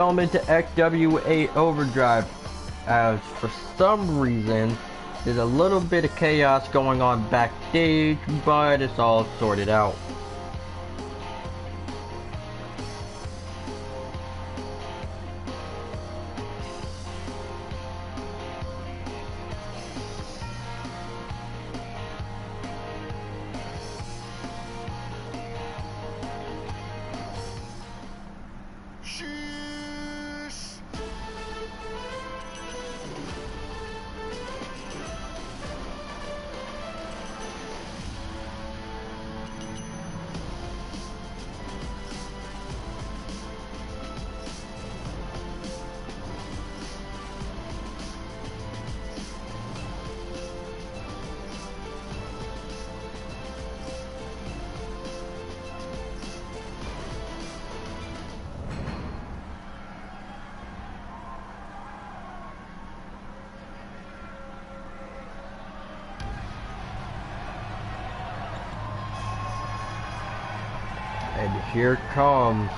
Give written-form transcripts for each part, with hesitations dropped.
Welcome into XW8 Overdrive, as for some reason there's a little bit of chaos going on backstage, but it's all sorted out. And here comes,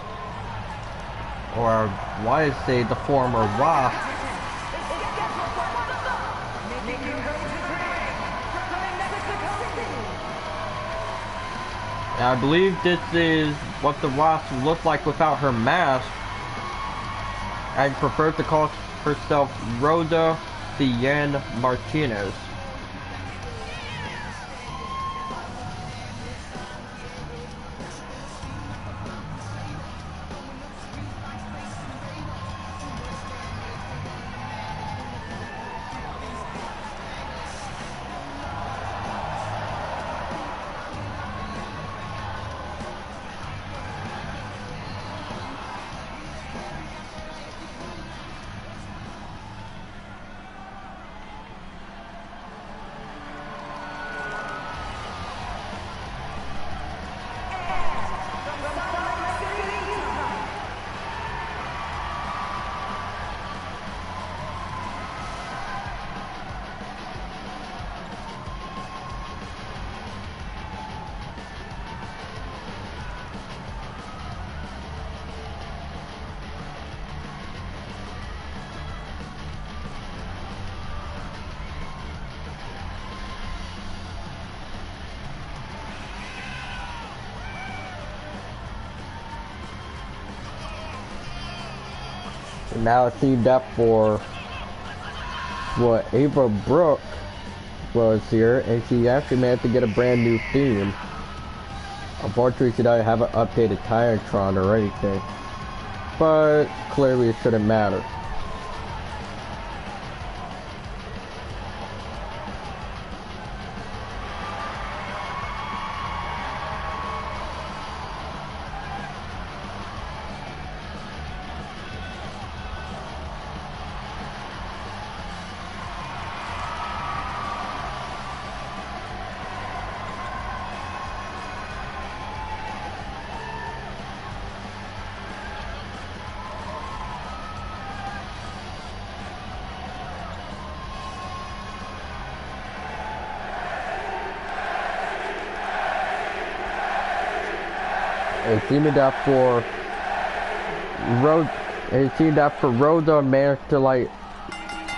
or I want to say, the former Wasp. And I believe this is what the Wasp looked like without her mask. I prefer to call herself Rosa Cien Martinez. Now it seemed up for what Ava Brooke was here, and she actually managed to get a brand new theme. Unfortunately, she doesn't have an updated Titantron or anything, but clearly it shouldn't matter. It seemed that for Rosa managed to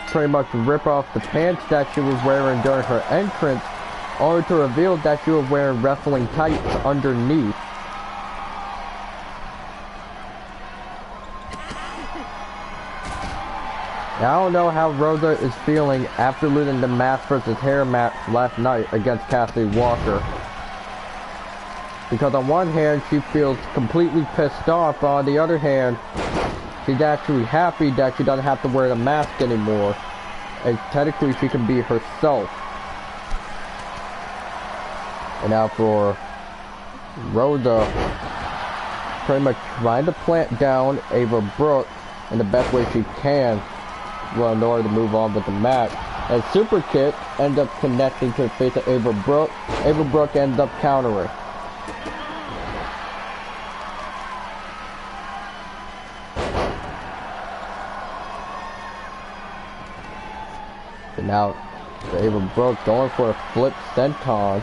pretty much rip off the pants that she was wearing during her entrance, only to reveal that she was wearing wrestling tights underneath. Now, I don't know how Rosa is feeling after losing the mask versus hair match last night against Cassie Walker. Because on one hand, she feels completely pissed off, but on the other hand, she's actually happy that she doesn't have to wear the mask anymore. And technically, she can be herself. And now for Rosa, pretty much trying to plant down Ava Brooke in the best way she can, well, in order to move on with the match. And Super Kick ends up connecting to the face of Ava Brooke. Ava Brooke ends up countering. And now Ava Brooke going for a flip senton.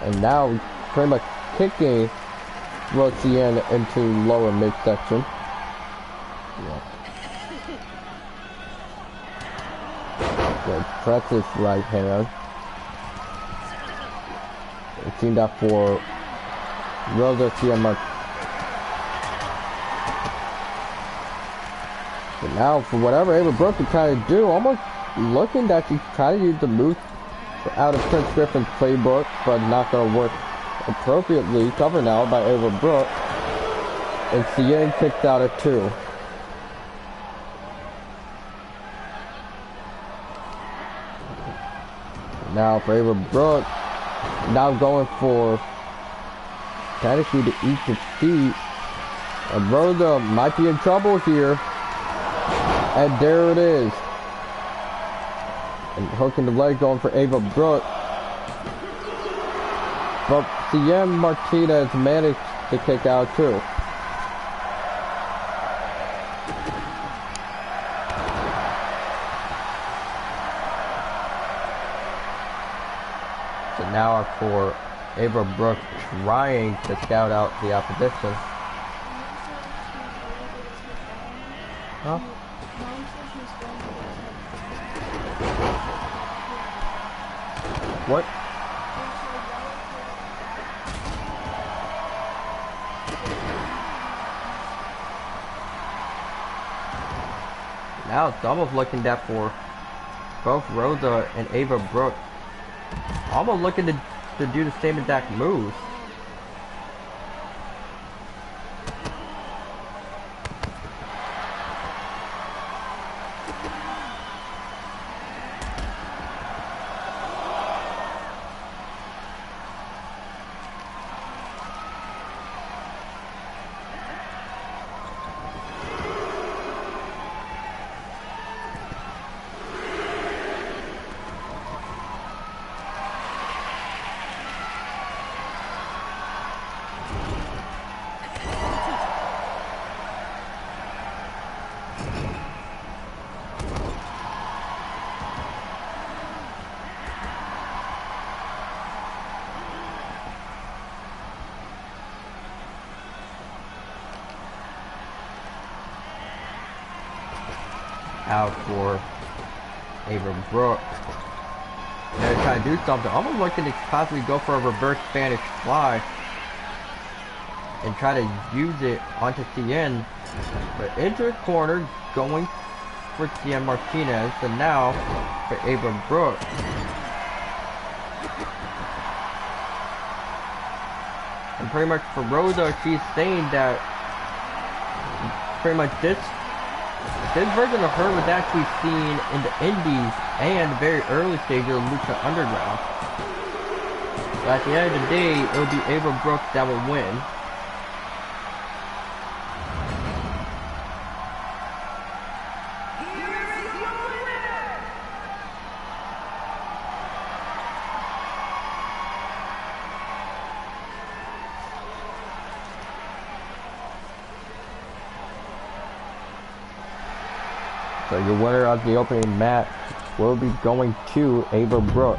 And now pretty much kicking throw Cien into lower midsection. Yeah. Good. Press his right hand. It seemed that for Rosa Cien But now, for whatever Ava Brooke can kind of do, almost looking that she kind of used the move out of Prince Griffin's playbook, but not going to work appropriately. Cover now by Ava Brooke. And Cien kicked out at 2. Now for Ava Brooke, now going for Tennessee to eat the feet. And Rosa might be in trouble here. And there it is. And hooking the leg going for Ava Brooke. But Cien Martinez managed to kick out too. So now for Ava Brooke trying to scout out the opposition. Huh? What? Now it's almost looking that for both Rosa and Ava Brooke. Almost looking to do the same exact moves. Out for Ava Brooke. Now they're trying to do something. Almost looking to possibly go for a reverse Spanish fly and try to use it onto Cien. But into the corner, going for Cien Martinez, and now for Ava Brooke. And pretty much for Rosa, she's saying that pretty much this version of her was actually seen in the Indies and very early stages of Lucha Underground. But at the end of the day, it will be Ava Brooke that will win. So your winner of the opening match will be going to Ava Brooke.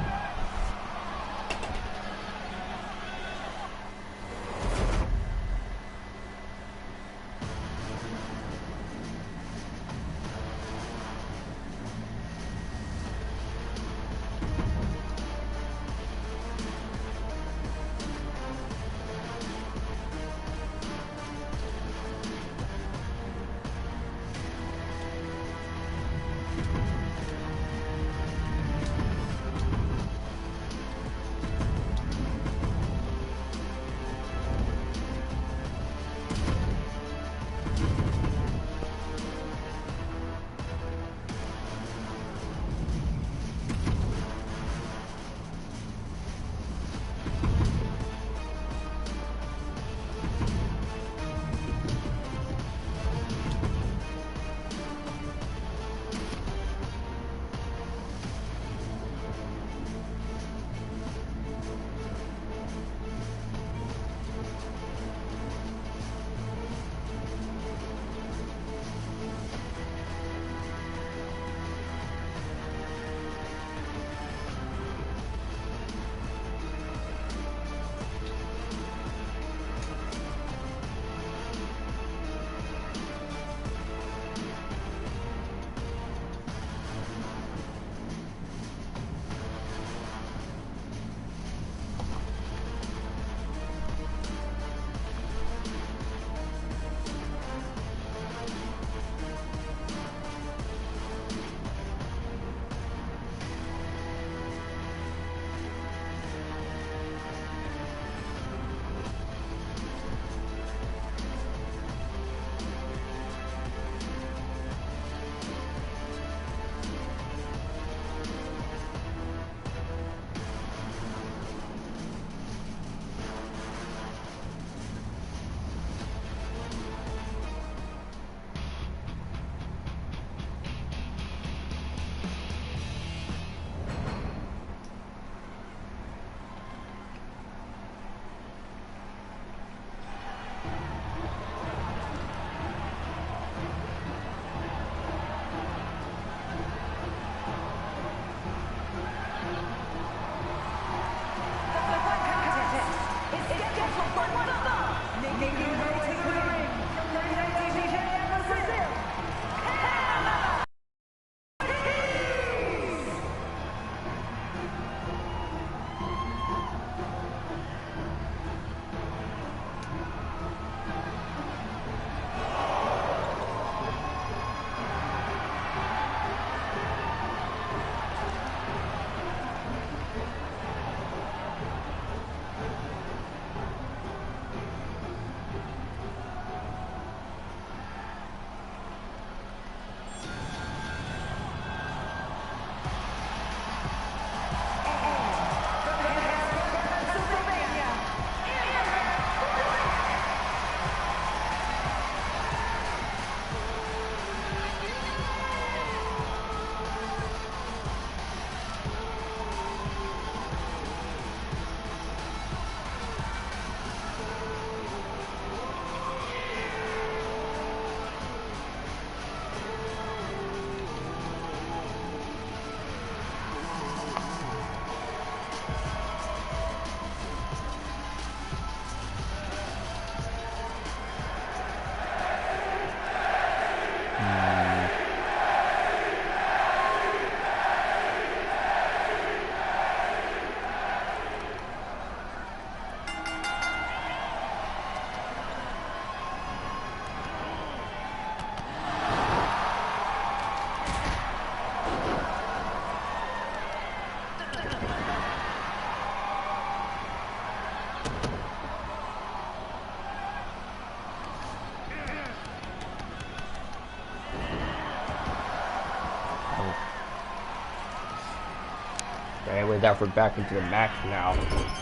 Anyway, that we're back into the match now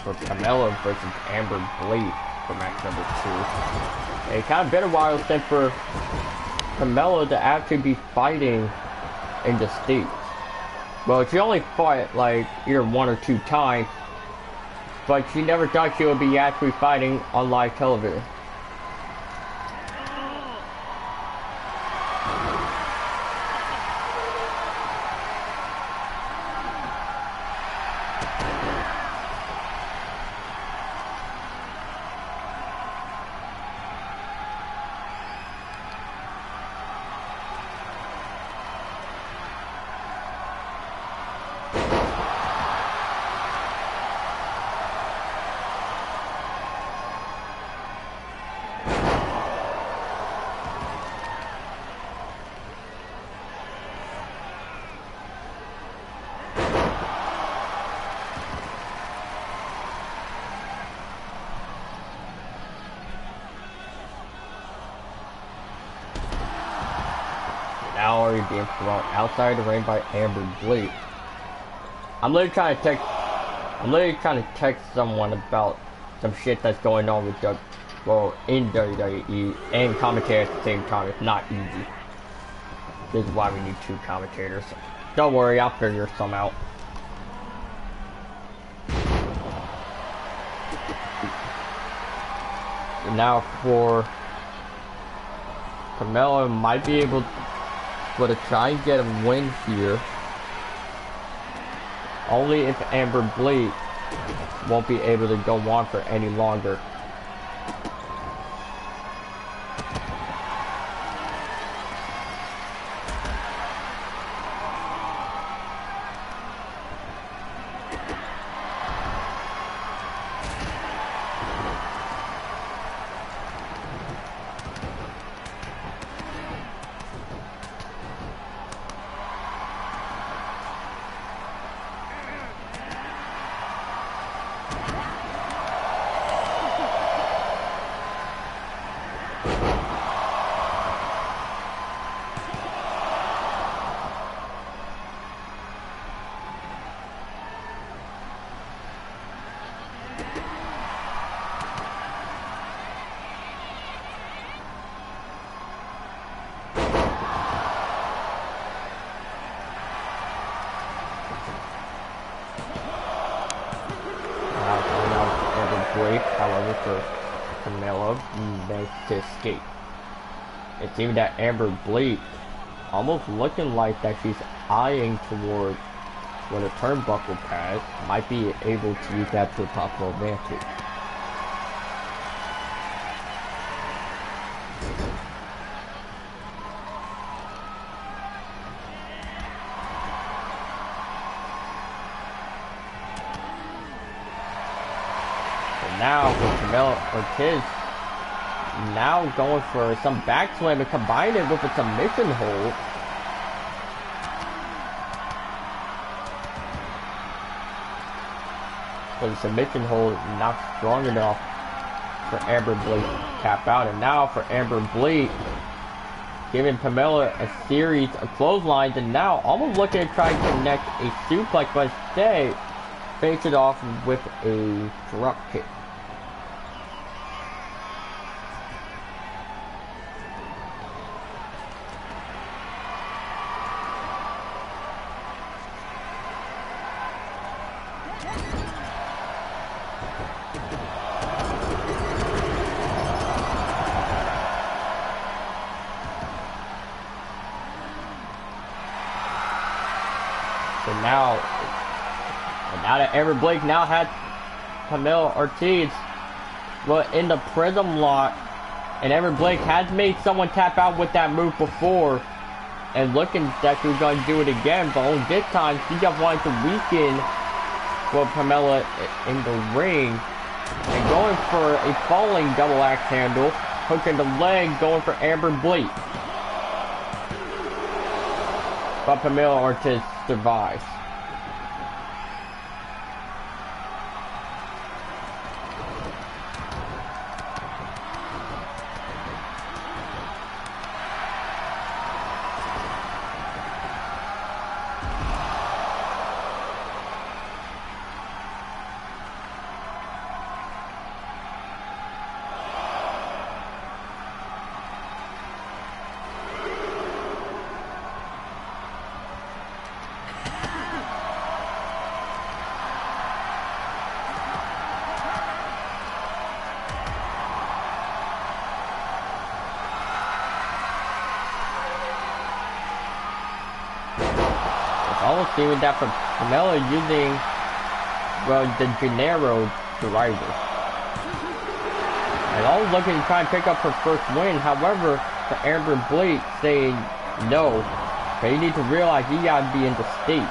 for Carmella versus Amber Blade for match number 2. It kind of been a while since for Carmella to actually be fighting in the States. Well, she only fought like either 1 or 2 times, but she never thought she would be actually fighting on live television. Now already being thrown outside the ring by Amber Blade. I'm literally trying to text someone about some shit that's going on with in WWE and commentate at the same time. It's not easy. This is why we need 2 commentators. Don't worry, I'll figure some out. And now for Carmella, might be able to try and get a win here. Only if Amber Blade won't be able to go on for any longer. However, for Carmella, managed to escape. It seems that Amber Blade almost looking like that she's eyeing toward where the turnbuckle pad, might be able to use that to a possible advantage. Now for Carmella Ortiz, now going for some backslam and combine it with a submission hold. But the submission hold not strong enough for Amber Blade to tap out. And now for Amber Blade, giving Carmella a series of clotheslines, and now almost looking to try and connect a suplex, but instead face it off with a drop kick. Now that Amber Blade now had Carmella Ortiz in the prism lock, and Amber Blade has made someone tap out with that move before, and looking that she was going to do it again, but only this time she just wanted to weaken Carmella in the ring, and going for a falling double axe handle, hooking the leg, going for Amber Blade. But Carmella Ortiz survives. almost seeing that from Carmella using, well, the Gennaro driver. And always looking to try and pick up her first win. However, for Amber Blake saying no, but you need to realize you gotta be in the States.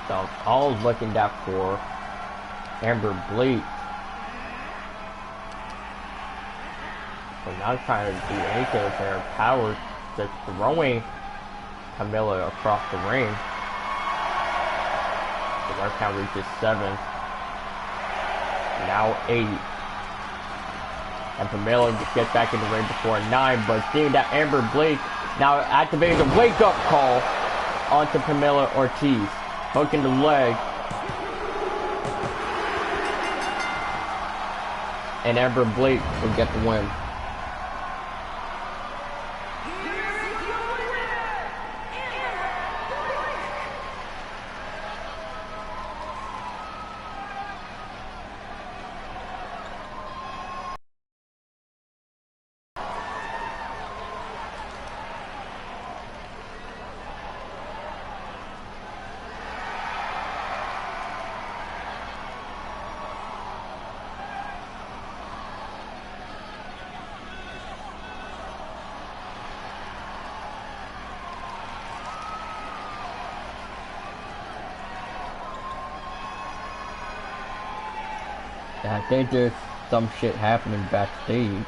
So all looking out for Amber Blake. But not trying to do anything with her power, just throwing Camilla across the ring. The mark count reaches 7. Now 8. And Camilla just gets back in the ring before 9, but seeing that Amber Blake now activating the wake-up call onto Camilla Ortiz. Hooking the leg. And Amber Blake will get the win. I think there's some shit happening backstage.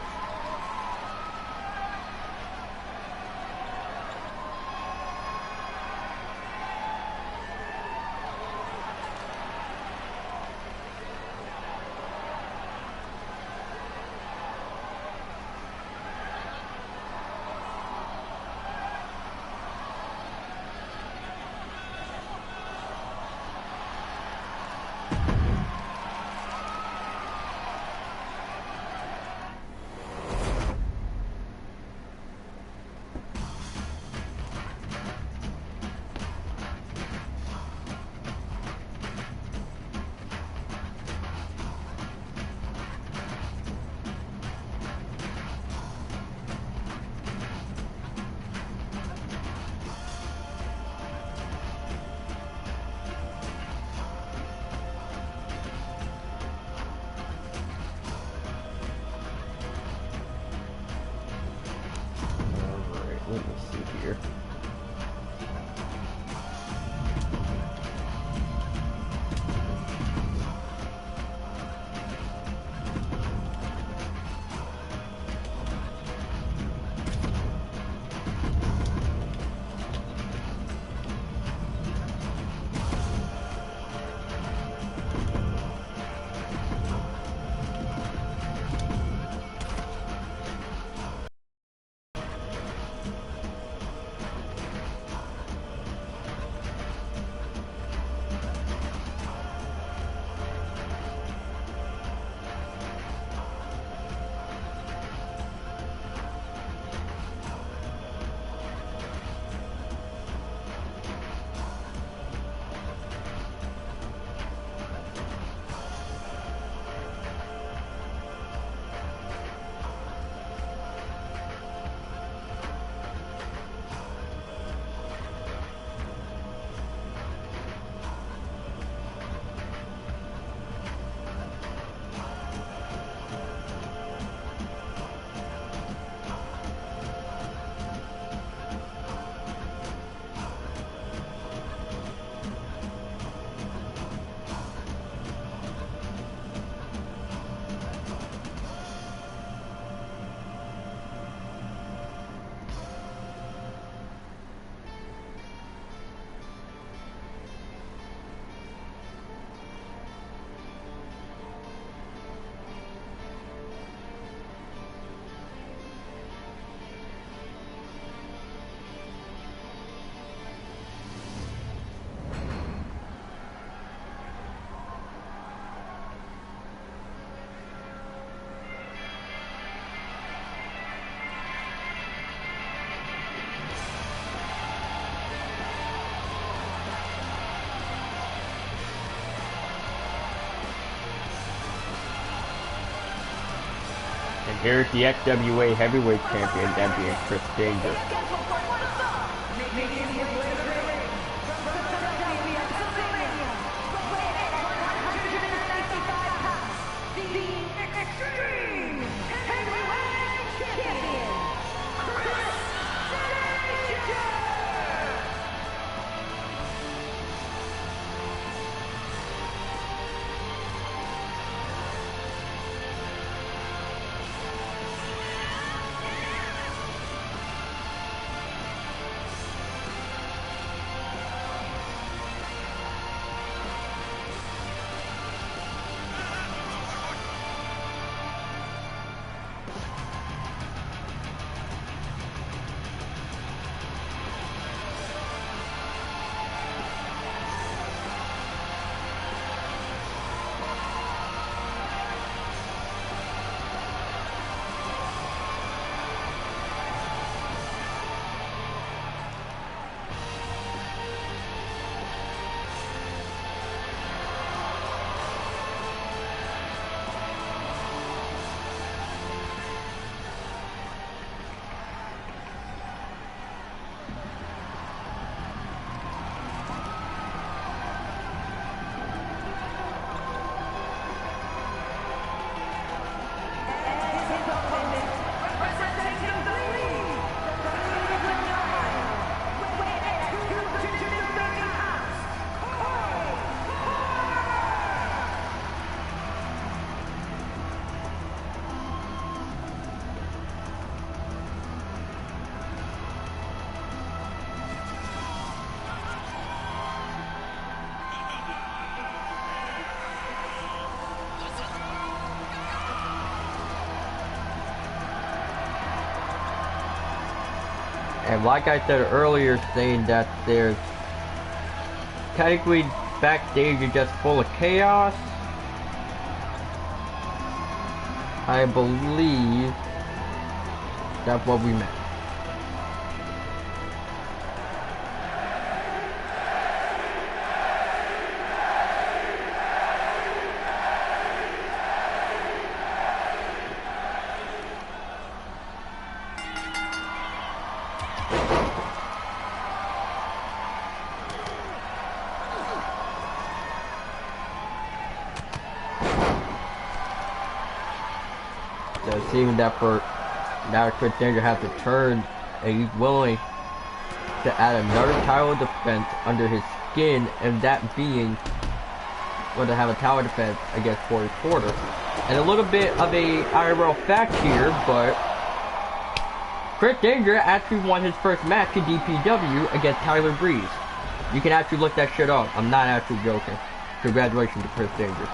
And here's the XWA Heavyweight Champion, that being Chris Danger. And like I said earlier, saying that there's technically backstage is just full of chaos. I believe that's what we meant. So it seems that for now Chris Danger has to turn and he's willing to add another title defense under his skin, and that being to have a tower defense against Corey Porter. And a little bit of a IRL fact here, but Chris Danger actually won his first match in DPW against Tyler Breeze. You can actually look that shit up. I'm not actually joking. Congratulations to Chris Danger.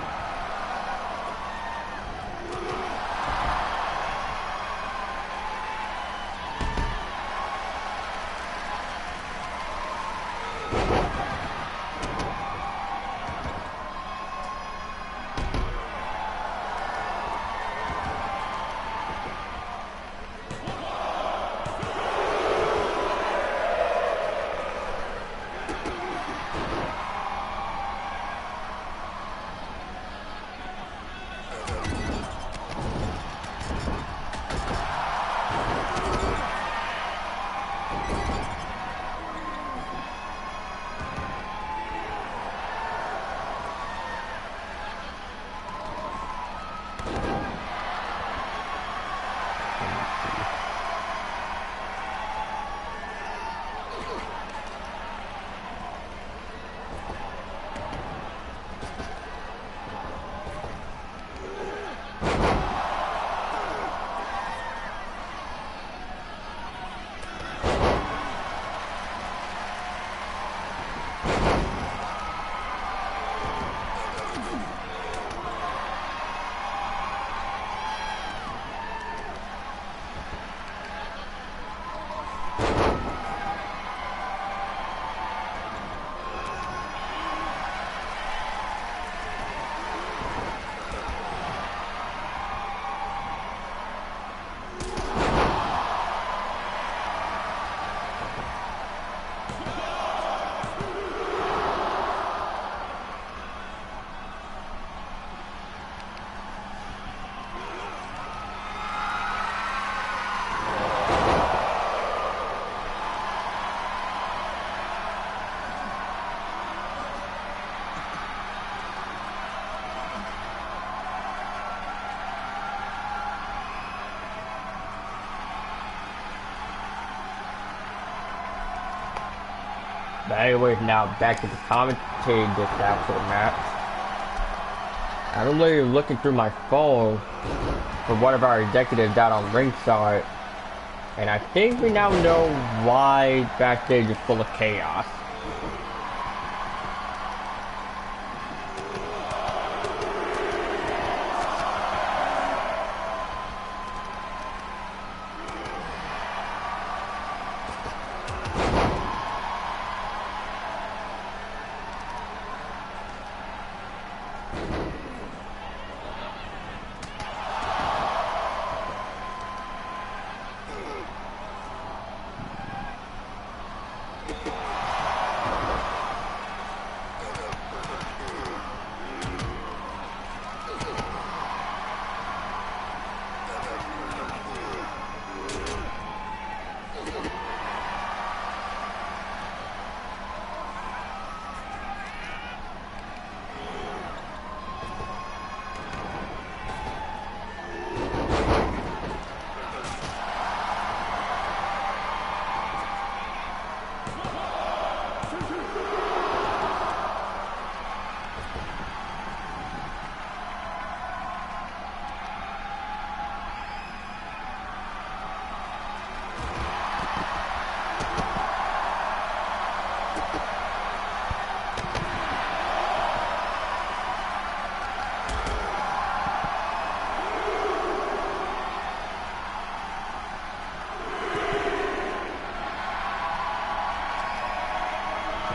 But anyways, now back to the commentating this actual match. I'm literally looking through my phone for one of our executives out on ringside, and I think we now know why backstage is full of chaos.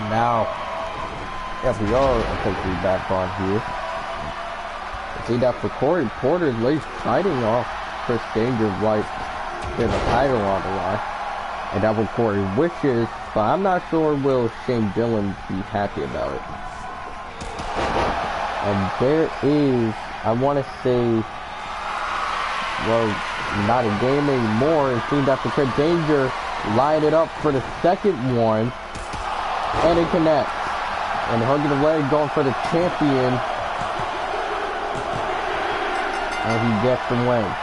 Now, yeah, we are officially back on here. See that for Corey Porter, at least fighting off Chris Danger like there's a title on the line. And that's what Corey wishes, but I'm not sure will Shane Dillon be happy about it. And there is, I want to say, well, not a game anymore. It seems that for Chris Danger lined it up for the second one. And it connects. And hugging the leg, going for the champion. And he gets the win.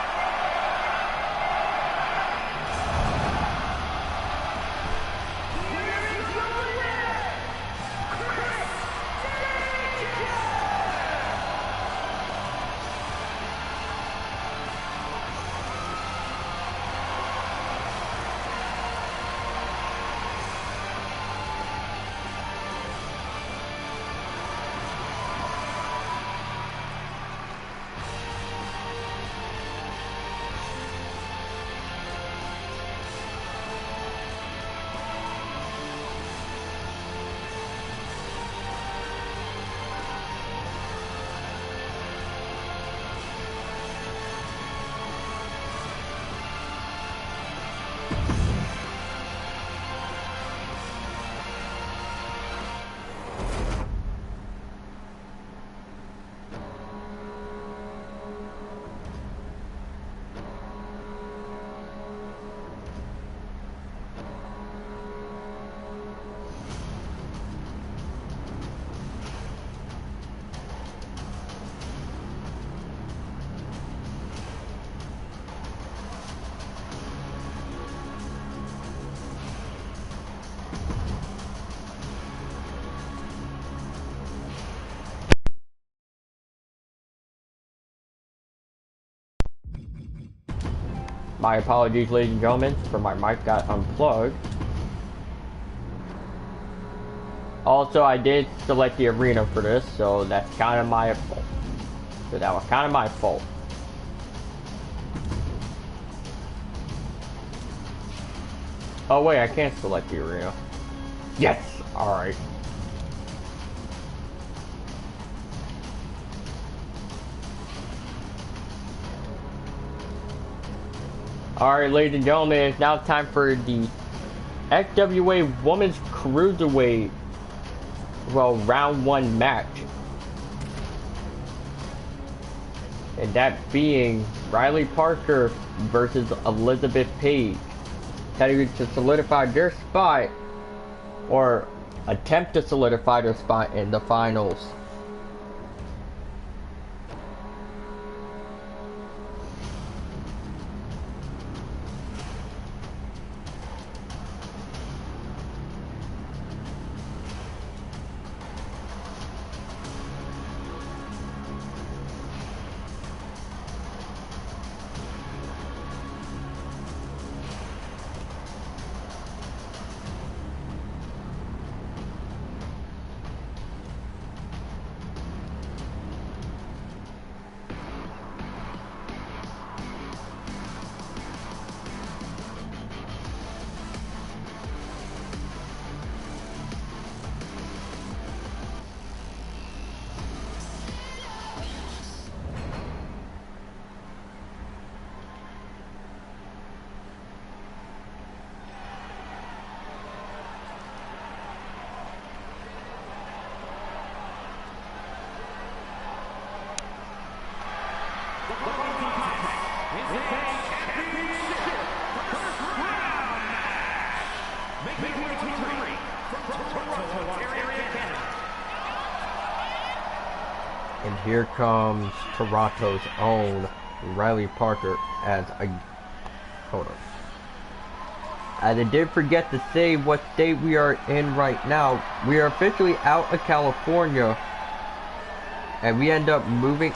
My apologies, ladies and gentlemen, for my mic got unplugged. Also, I did select the arena for this, so that's kind of my fault. So that was kind of my fault. Oh wait, I can't select the arena. Yes! Alright. Alright, ladies and gentlemen, it's now time for the XWA Women's Cruiserweight, well, round 1 match. And that being Riley Parker versus Elizabeth Page. Heading to solidify their spot, or attempt to solidify their spot in the finals. And here comes Toronto's own Riley Parker as I... Hold on. I did forget to say what state we are in right now. We are officially out of California. And we end up moving...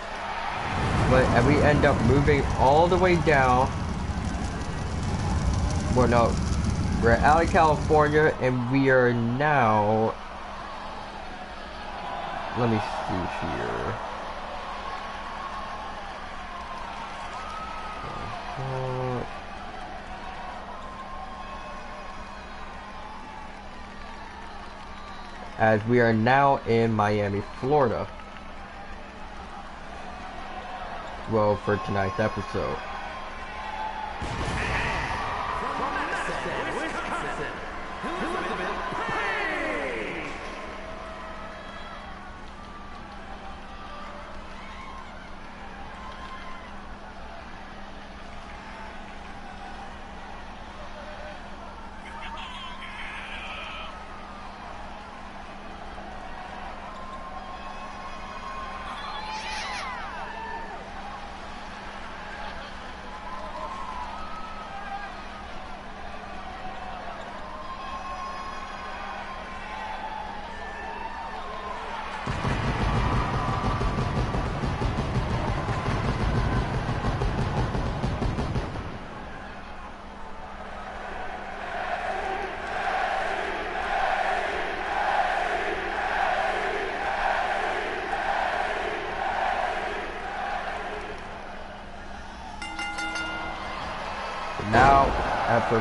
all the way down. Well, no. We're out of California and we are now... Let me see here. As we are now in Miami, Florida. Well, for tonight's episode. Now, after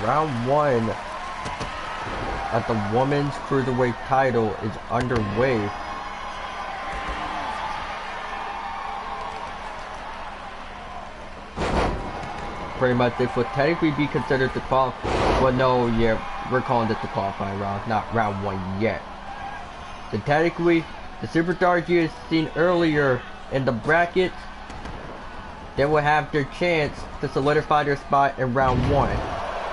round one, at the women's cruiserweight title is underway. Pretty much, this would technically be considered the well, no, yeah, we're calling this the qualifying round, not round one yet. So technically, the superstars you had seen earlier in the bracket, they will have their chance to solidify their spot in round one.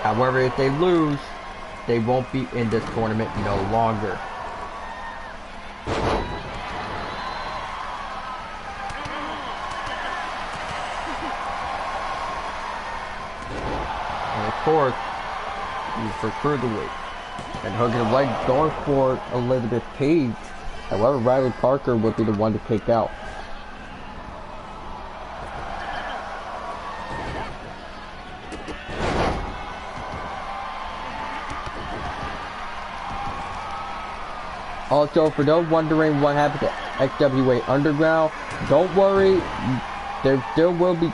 However, if they lose, they won't be in this tournament no longer. And of course, he's for cruiserweight. And hooking the leg going for Elizabeth Page. However, Riley Parker would be the one to kick out. Also, for those wondering what happened to XWA Underground, don't worry. There still will be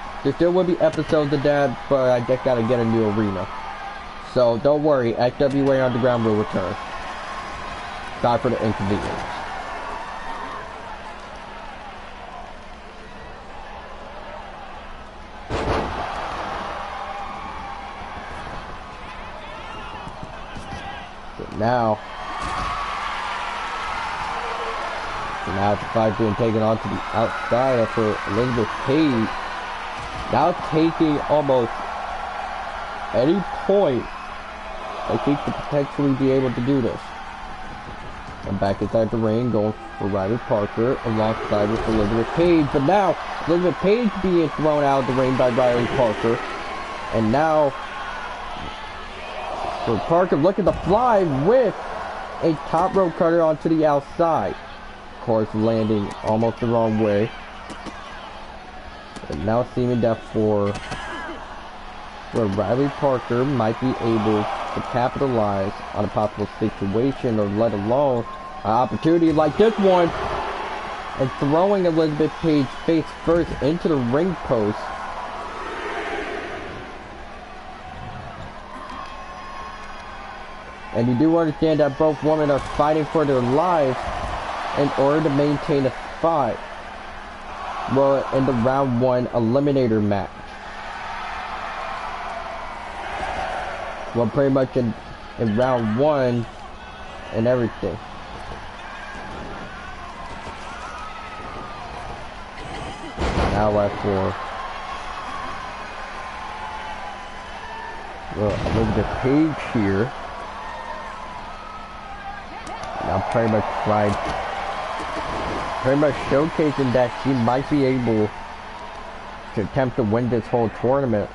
episodes of that, but I just gotta get a new arena. So don't worry, XWA Underground will return. Sorry for the inconvenience. So now the fight being taken on to the outside for Elizabeth Page. Now taking almost any point, I think, to potentially be able to do this. And back inside the ring, going for Riley Parker alongside with Elizabeth Page. But now, Elizabeth Page being thrown out of the ring by Riley Parker. And now, for Parker looking to fly with a top rope cutter onto the outside. Of course, landing almost the wrong way. And now seeming that for Riley Parker might be able to capitalize on a possible situation, or let alone an opportunity like this one, and throwing Elizabeth Page face first into the ring post. And you do understand that both women are fighting for their lives in order to maintain a spot, well, in the round one eliminator match. Well, pretty much in round one and everything. now as for Elizabeth Page here. Now pretty much showcasing that she might be able to attempt to win this whole tournament.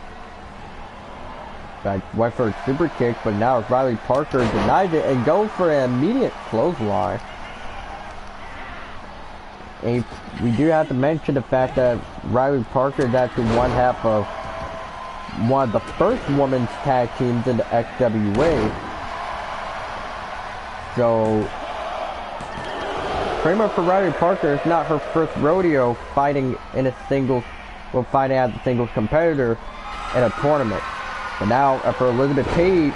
Like went for a super kick, but now Riley Parker denied it and goes for an immediate clothesline. And we do have to mention the fact that Riley Parker is actually one half of one of the first women's tag teams in the XWA. So pretty much for Riley Parker, it's not her first rodeo fighting in a singles, well, fighting as a singles competitor in a tournament. But now, for Elizabeth Page,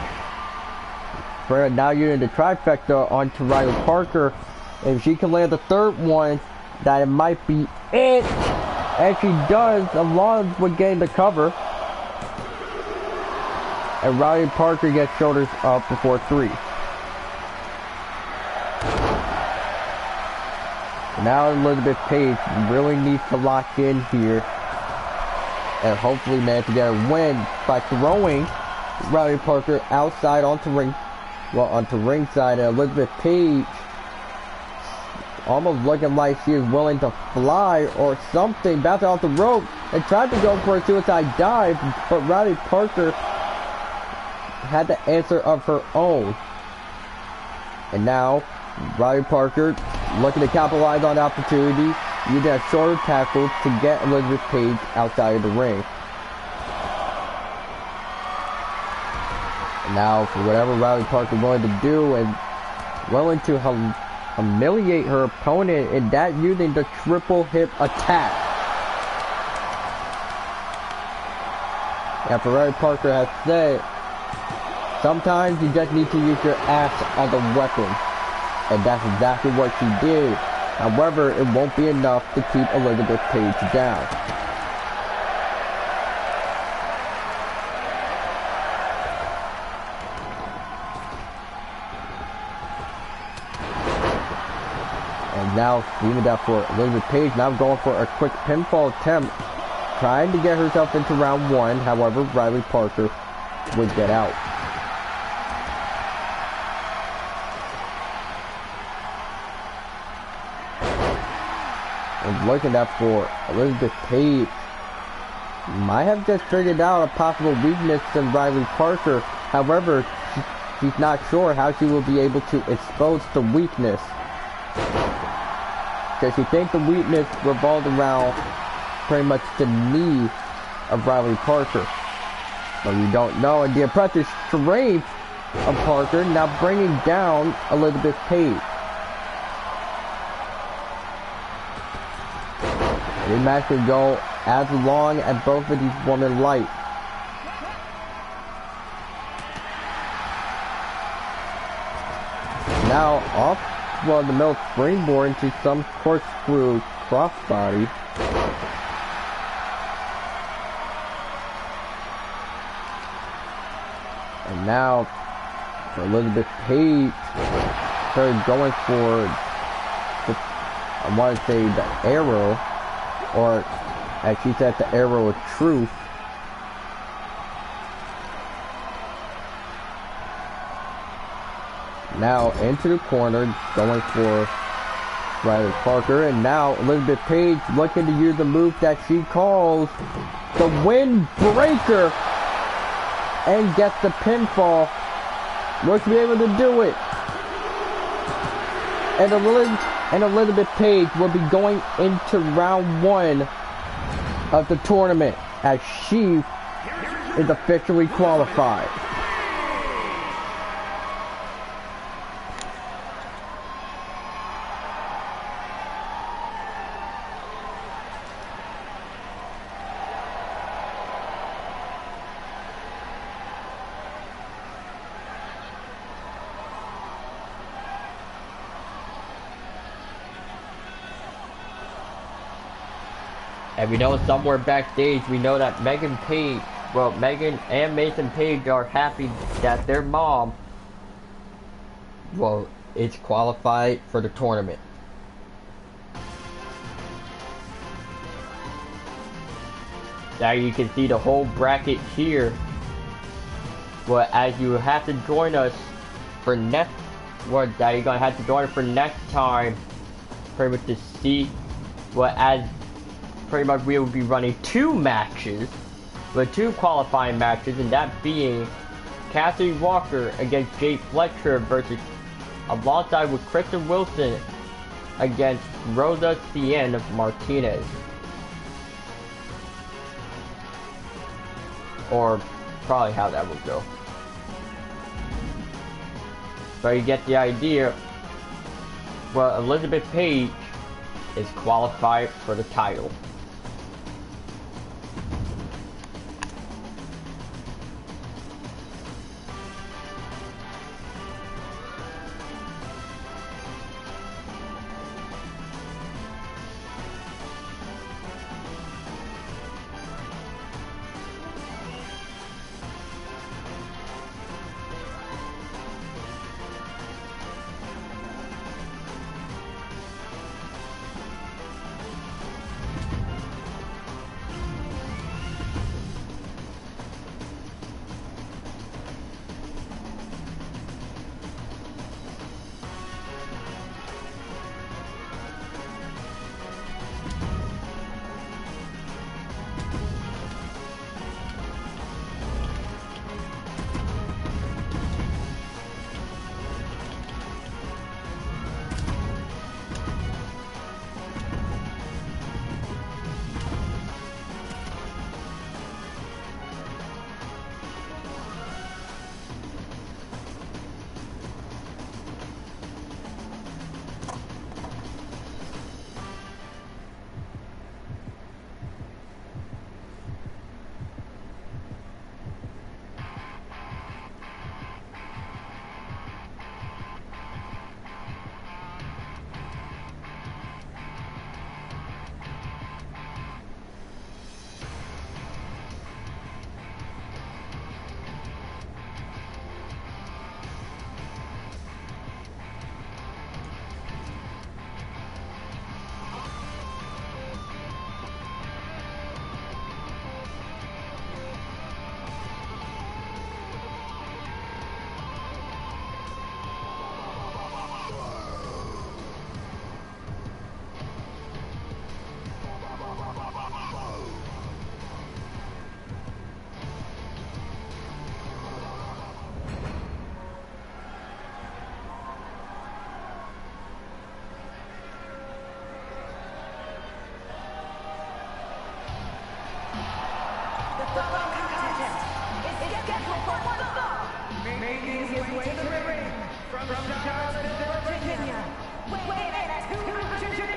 for now using the trifecta onto Riley Parker, if she can land the third one, that it might be it. And she does, along with getting the cover. And Riley Parker gets shoulders up before 3. Now Elizabeth Page really needs to lock in here and hopefully manage to get a win by throwing Riley Parker outside onto ringside, and Elizabeth Page almost looking like she is willing to fly or something, bouncing off the rope and tried to go for a suicide dive, but Riley Parker had the answer of her own. And now Riley Parker looking to capitalize on the opportunity, using a shorter tackle to get Elizabeth Page outside of the ring. And now, for whatever Riley Parker willing to do, and willing to humiliate her opponent, and that using the triple hip attack. And for Riley Parker has said, sometimes you just need to use your ass as a weapon. And that's exactly what she did. However, it won't be enough to keep Elizabeth Page down. And now, leaving that for Elizabeth Page, now going for a quick pinfall attempt, trying to get herself into round 1. However, Riley Parker would get out. And looking at for Elizabeth Page, might have just figured out a possible weakness in Riley Parker. However, she's not sure how she will be able to expose the weakness, because she thinks the weakness revolved around pretty much the knee of Riley Parker. But we don't know. And the impressive strength of Parker now bringing down Elizabeth Page. This match could go as long as both of these women like. Now off the middle springboard into some corkscrew crossbody. And now for Elizabeth Page, her going for I want to say the arrow, or as she said, the arrow of truth. Now into the corner, going for Riley Parker, and now Elizabeth Page looking to use the move that she calls the Windbreaker, and gets the pinfall. Will she be able to do it? And Elizabeth Page will be going into round 1 of the tournament as she is officially qualified. And we know somewhere backstage, we know that Megan and Mason Page are happy that their mom, is qualified for the tournament. Now you can see the whole bracket here. But as you have to join us for next, that you're gonna have to join us for next time, pretty much to see. Well, as pretty much we will be running 2 matches, with 2 qualifying matches, and that being Cassidy Walker against Jay Fletcher versus, alongside with Kristen Wilson against Rosa Cien Martinez. Or probably how that would go. So you get the idea. Well, Elizabeth Page is qualified for the title.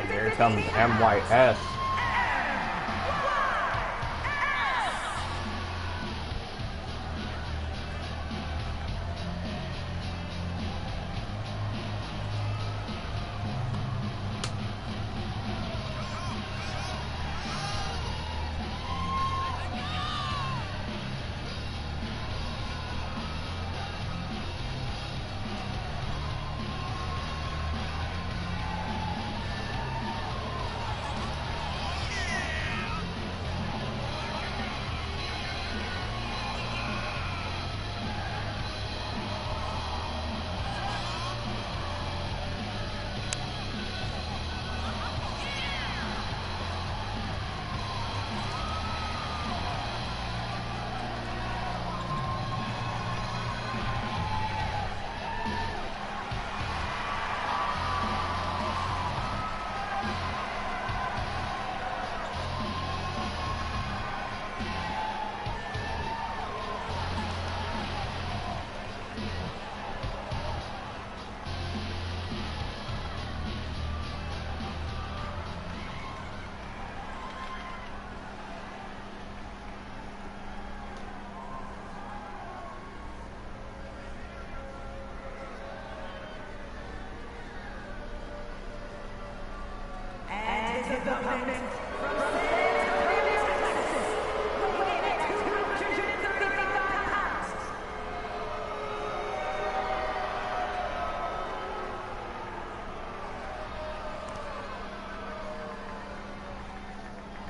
Here comes MYS.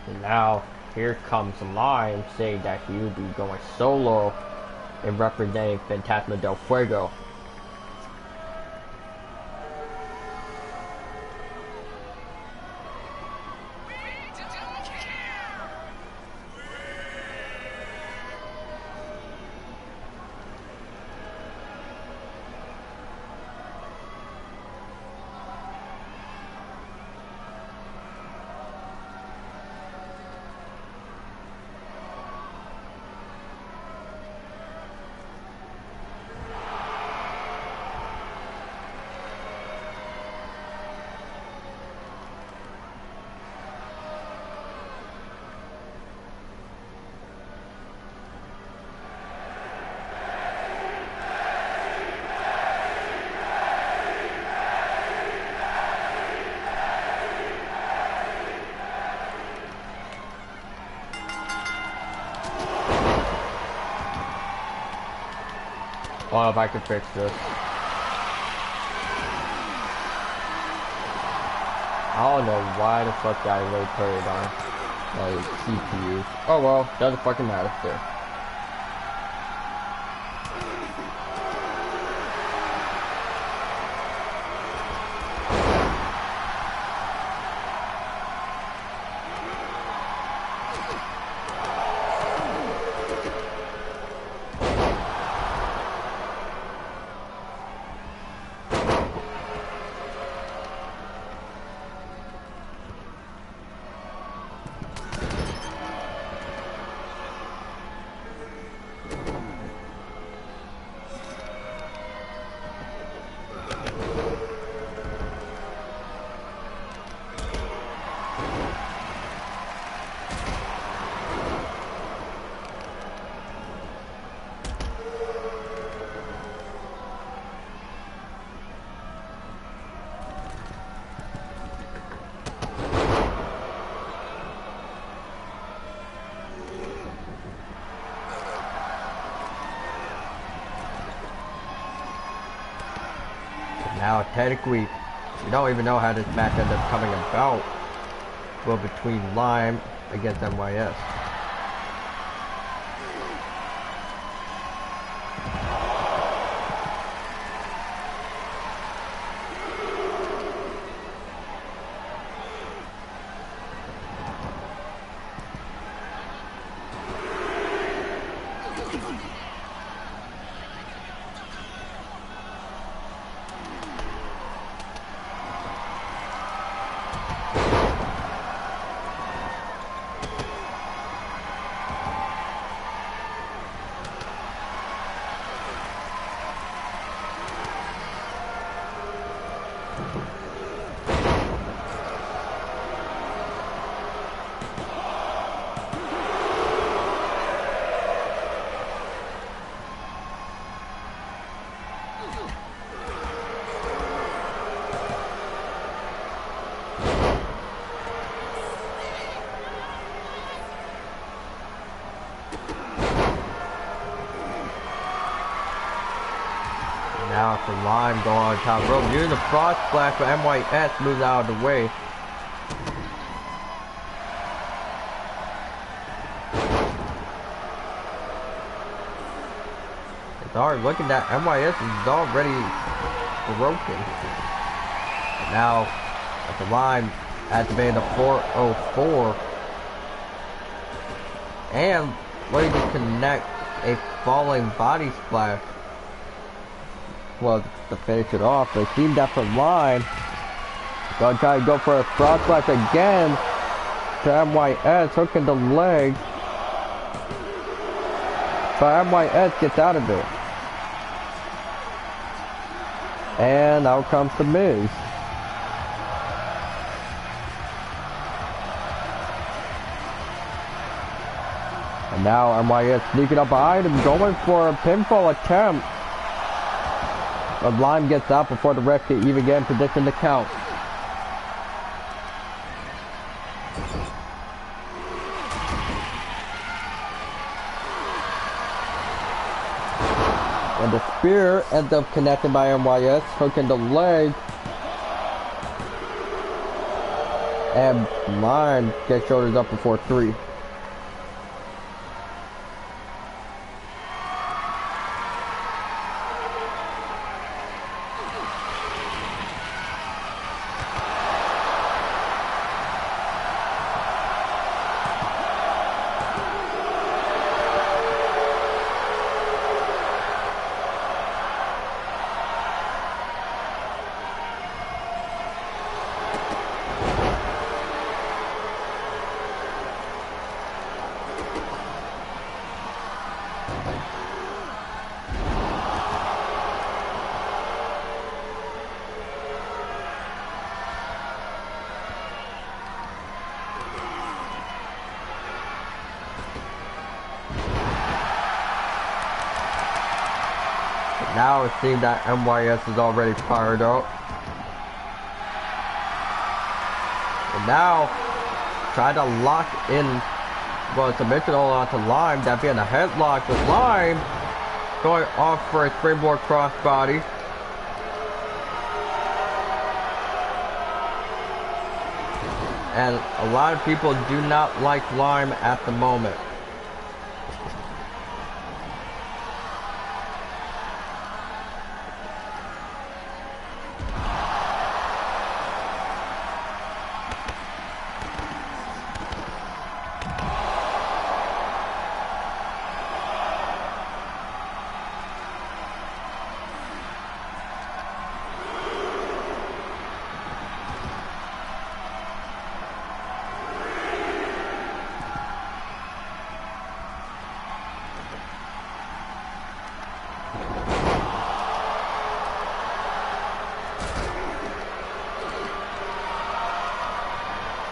And now here comes Lime saying that he will be going solo and representing Fantasma del Fuego. I don't know if I can fix this. I don't know why the fuck I really put it on like CPU. Oh well, doesn't fucking matter there. Now, technically, we don't even know how this match ended up coming about. Well, between Lime against MYS. Now for Lime going on top rope, using the frog splash, but MYS moves out of the way. It's already looking at MYS is already broken. And now after Lime activating the 404 and looking to connect a falling body splash. Well, to finish it off, they seemed that for Lime. Gonna try to go for a frog splash again to MYS, hooking the leg. But MYS gets out of it. And out comes the Miz. And now MYS sneaking up behind him, going for a pinfall attempt. But Lime gets out before the ref can even get in position to count. And the spear ends up connected by MYS, hooking the leg. And Lime gets shoulders up before 3. Now it seems that MYS is already fired up. And now, try to lock in, well, submission all onto Lime. That being a headlock with Lime going off for a springboard crossbody. And a lot of people do not like Lime at the moment.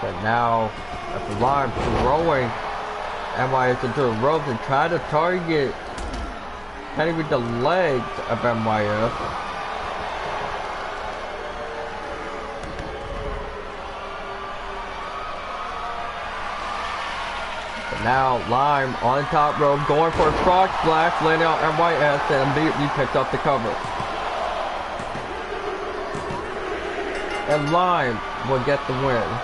But now, after Lime throwing MYS into the ropes and trying to target kind of with the legs of MYS. But now Lime on top rope going for a frog splash, landing on MYS and immediately picks up the cover. And Lime will get the win.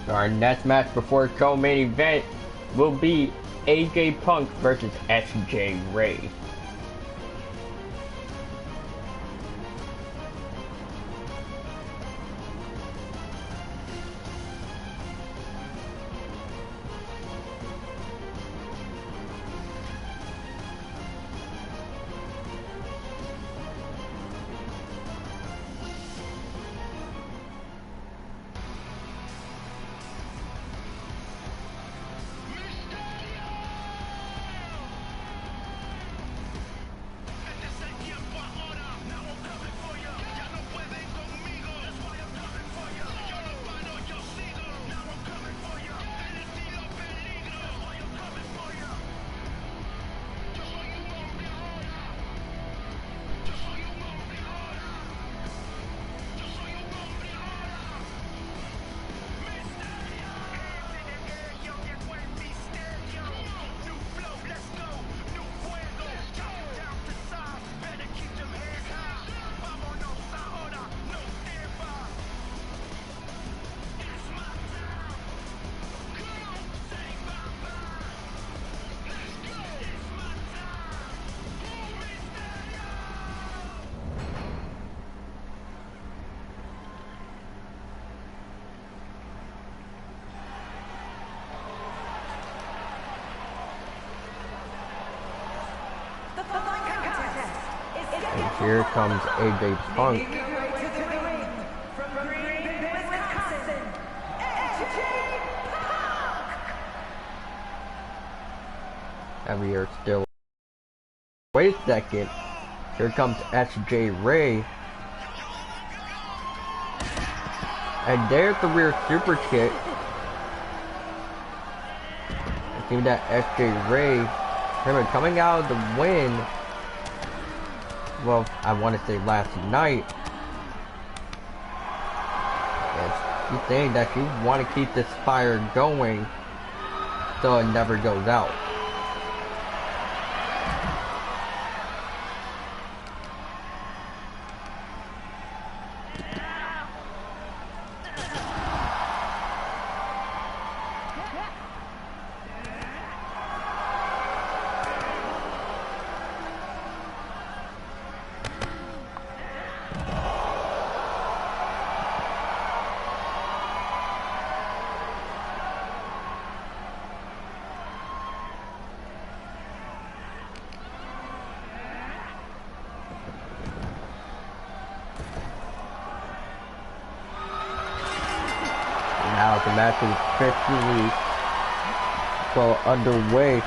Our next match before co-main event will be AJ Punk versus SJ Ray. Here comes AJ Punk. And we are still. Wait a second. Here comes SJ Ray. And there's the rear super kick. It seems that SJ Ray, coming out of the win. Well, I want to say last night. Yes, she's saying that she want to keep this fire going so it never goes out. Now the match is officially underway,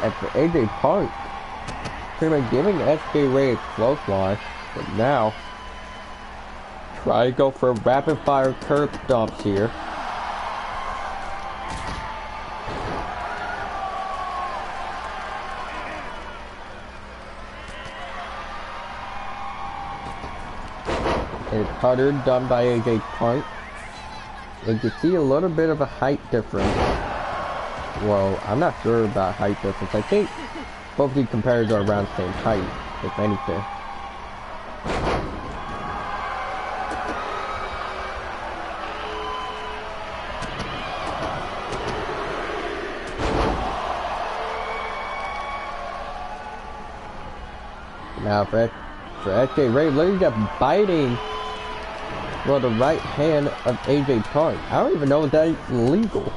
and for AJ Punk, pretty much giving SJ Ray a close line, but now try to go for rapid fire curb stomps here. It's cutter done by AJ Punk. You can see a little bit of a height difference. Well, I'm not sure about height difference. I think both the competitors are around the same height, if anything. Now for SJ Ray, literally just biting the right hand of AJ Punk. I don't even know if that's legal.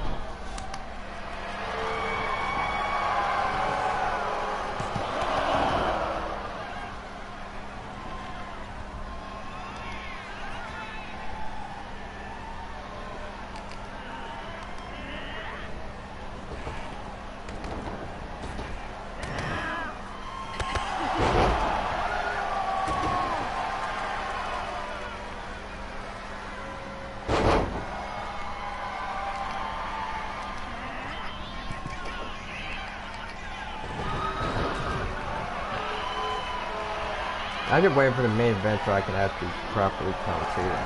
I'm just waiting for the main event so I can actually properly commentate it.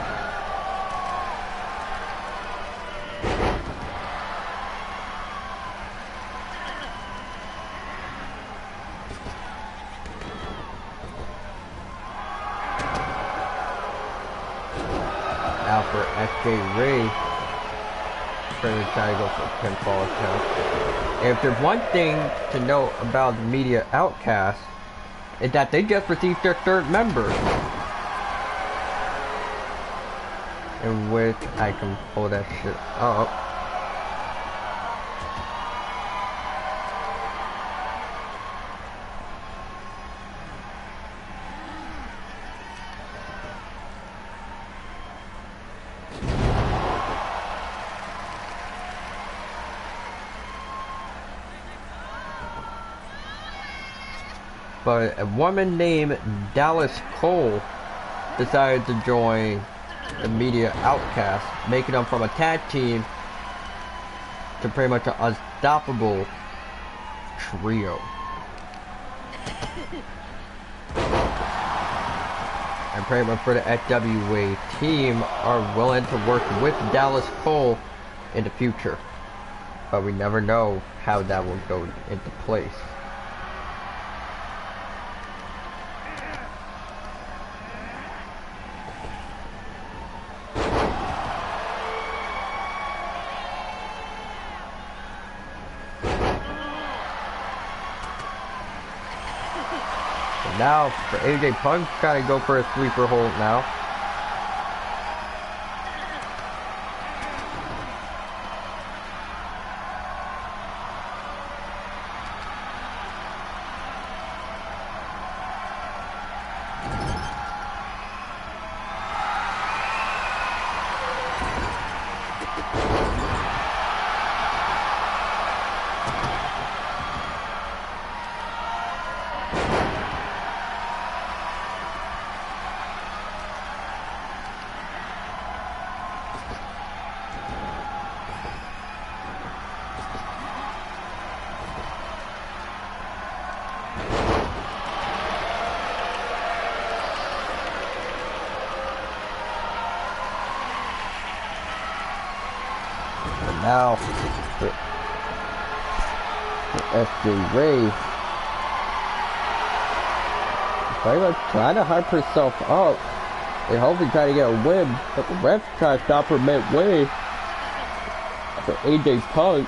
Now for SJ Ray, trying to try to go for a pinfall attempt. If there's one thing to know about the media outcast, is that they just received their third member. In which I can pull that shit up. But a woman named Dallas Cole decided to join the media outcast, making them from a tag team to pretty much an unstoppable trio. And pretty much for the FWA team are willing to work with Dallas Cole in the future. But we never know how that will go into place. Now for AJ Punk, trying to go for a sleeper hold now. SJ Ray. Pretty much trying to hype herself up. They hopefully try to get a win, but the refs try to stop her midway for AJ Punk.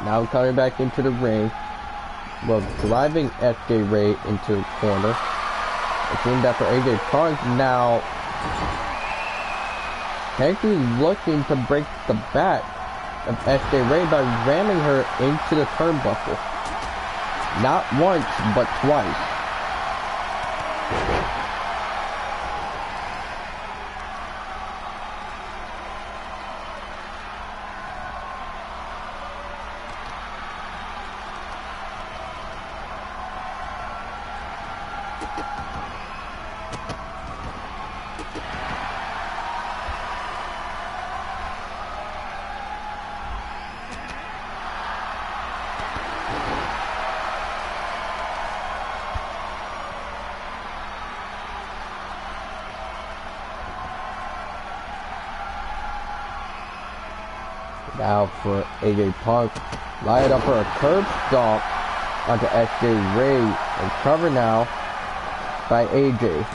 Now coming back into the ring. Well, driving SJ Ray into the corner. It seemed that for AJ Punk now technically looking to break the back of SJ Ray by ramming her into the turnbuckle. Not once, but twice. Now for AJ Punk, light up for a curb stomp onto SJ Ray, and cover now by AJ.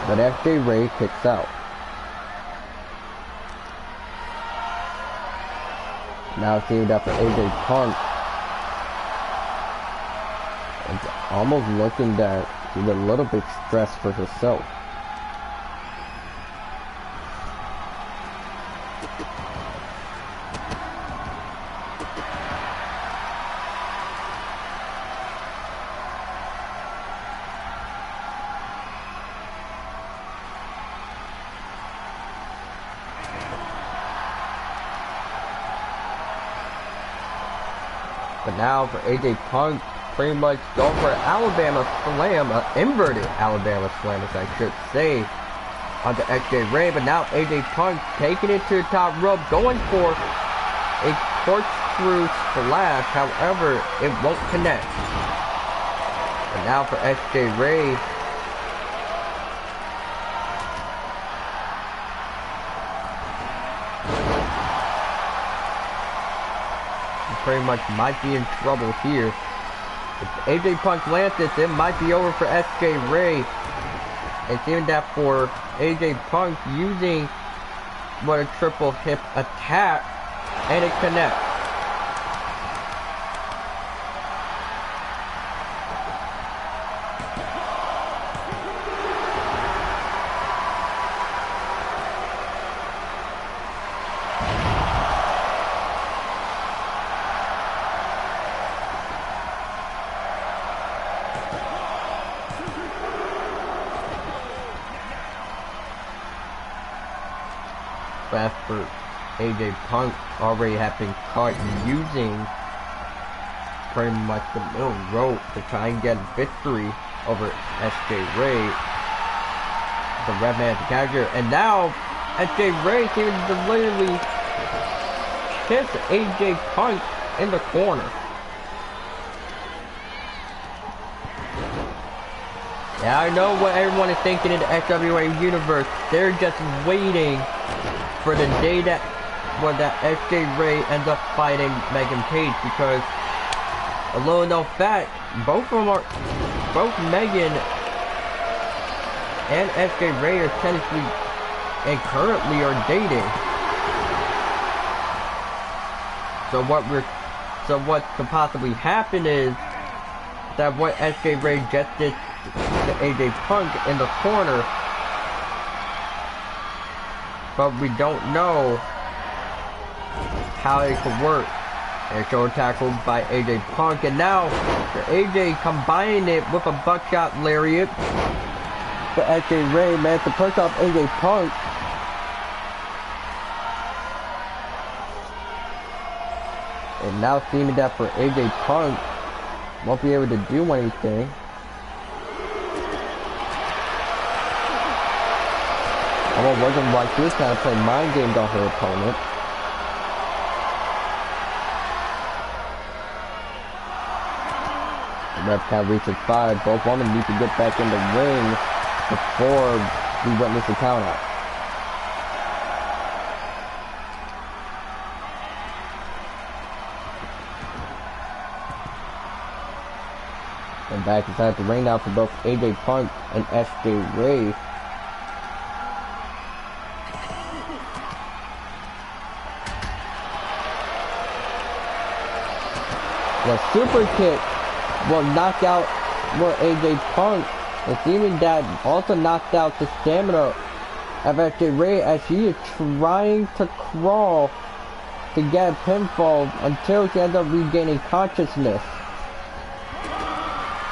But SJ Ray kicks out. Now teamed up for AJ Punk. It's almost looking that she's a little bit stressed for herself. But now for AJ Punk, pretty much going for an Alabama slam, an inverted Alabama slam, as I should say, onto SJ Ray. But now AJ Punk taking it to the top rope, going for a corkscrew splash. However, it won't connect. And now for SJ Ray. Pretty much might be in trouble here. If AJ Punk lands this, it might be over for SJ Ray. It's even that for AJ Punk using what a triple hip attack, and it connects. After AJ Punk already had been caught using pretty much the middle rope to try and get victory over SJ Ray, the red man character, and now SJ Ray seems to literally kiss AJ Punk in the corner. Yeah, I know what everyone is thinking in the XWA universe. They're just waiting for the day that SJ Ray ends up fighting Megan Page, because a little known fact, both Megan and SJ Ray are technically and currently are dating. So what could possibly happen is that what SJ Ray just did to AJ Punk in the corner, but we don't know how it could work. And shoulder tackled by AJ Punk, and now for AJ combining it with a buckshot lariat. But SJ Ray managed to push off AJ Punk. And now seeming that for AJ Punk won't be able to do anything. Although it wasn't like she was trying to play mind games on her opponent. The ref count reaches 5. Both women need to get back in the ring before we witness the count out. And back inside the ring now for both AJ Punk and SJ Ray. The super kick will knock out AJ Punk. And seeming that also knocked out the stamina of SJ Ray as she is trying to crawl to get a pinfall until she ends up regaining consciousness.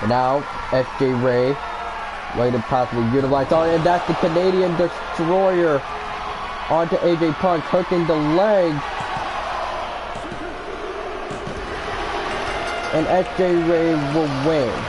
And now SJ Ray ready to possibly utilize on, and that's the Canadian Destroyer onto AJ Punk, hooking the leg. And SJ Ray will win.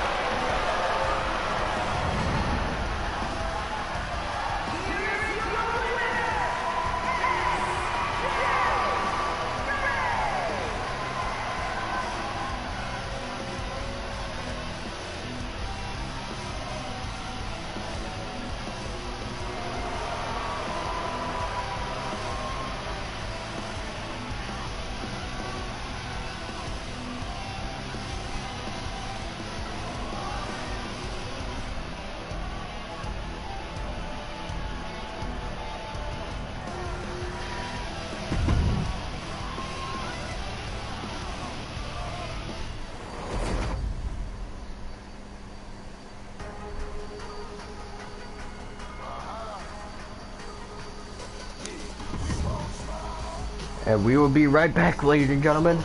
And we will be right back, ladies and gentlemen.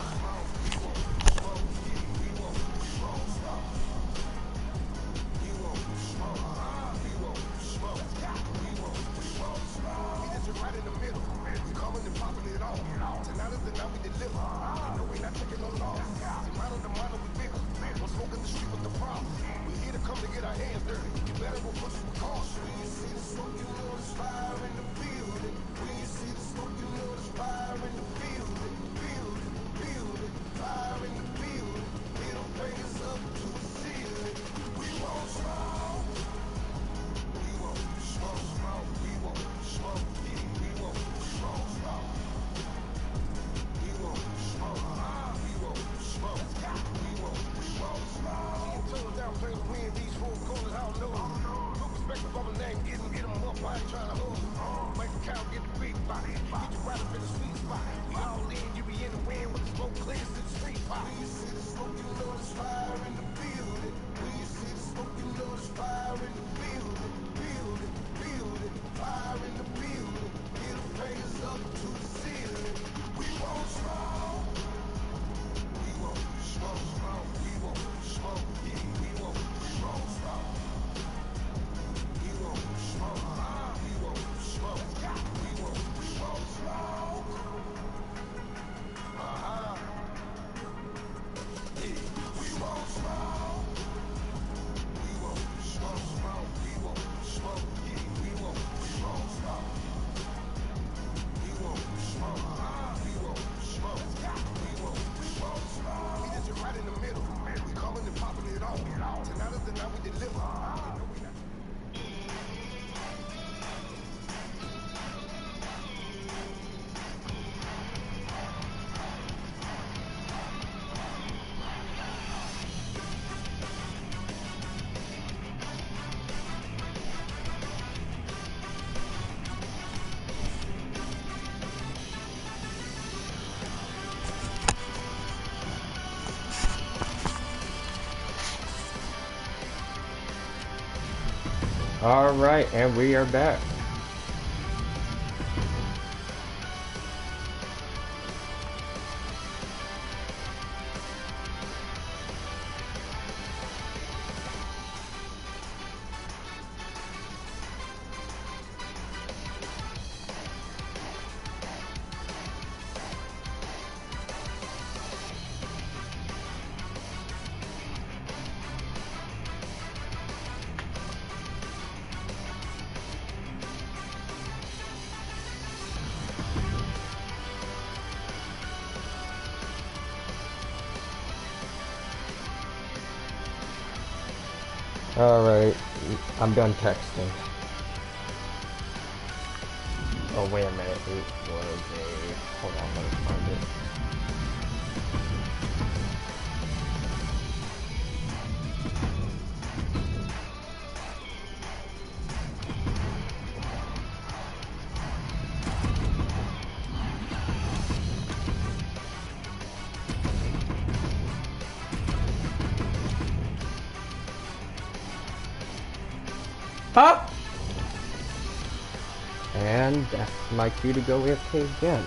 Alright, and we are back. Alright, I'm done texting. Oh, wait a minute. It was a... Hold on, let me find it. Huh? And that's my cue to go AFK again.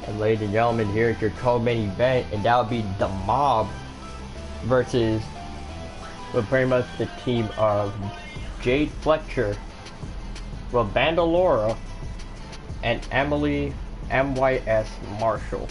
And ladies and gentlemen, here's your co-main event, and that would be the Mob versus, well, pretty much the team of Jade Fletcher, well, Bandalora, and Emily MYS Marshall.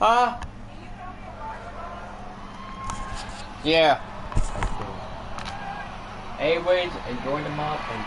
Huh? Yeah. Anyways, enjoy the mob and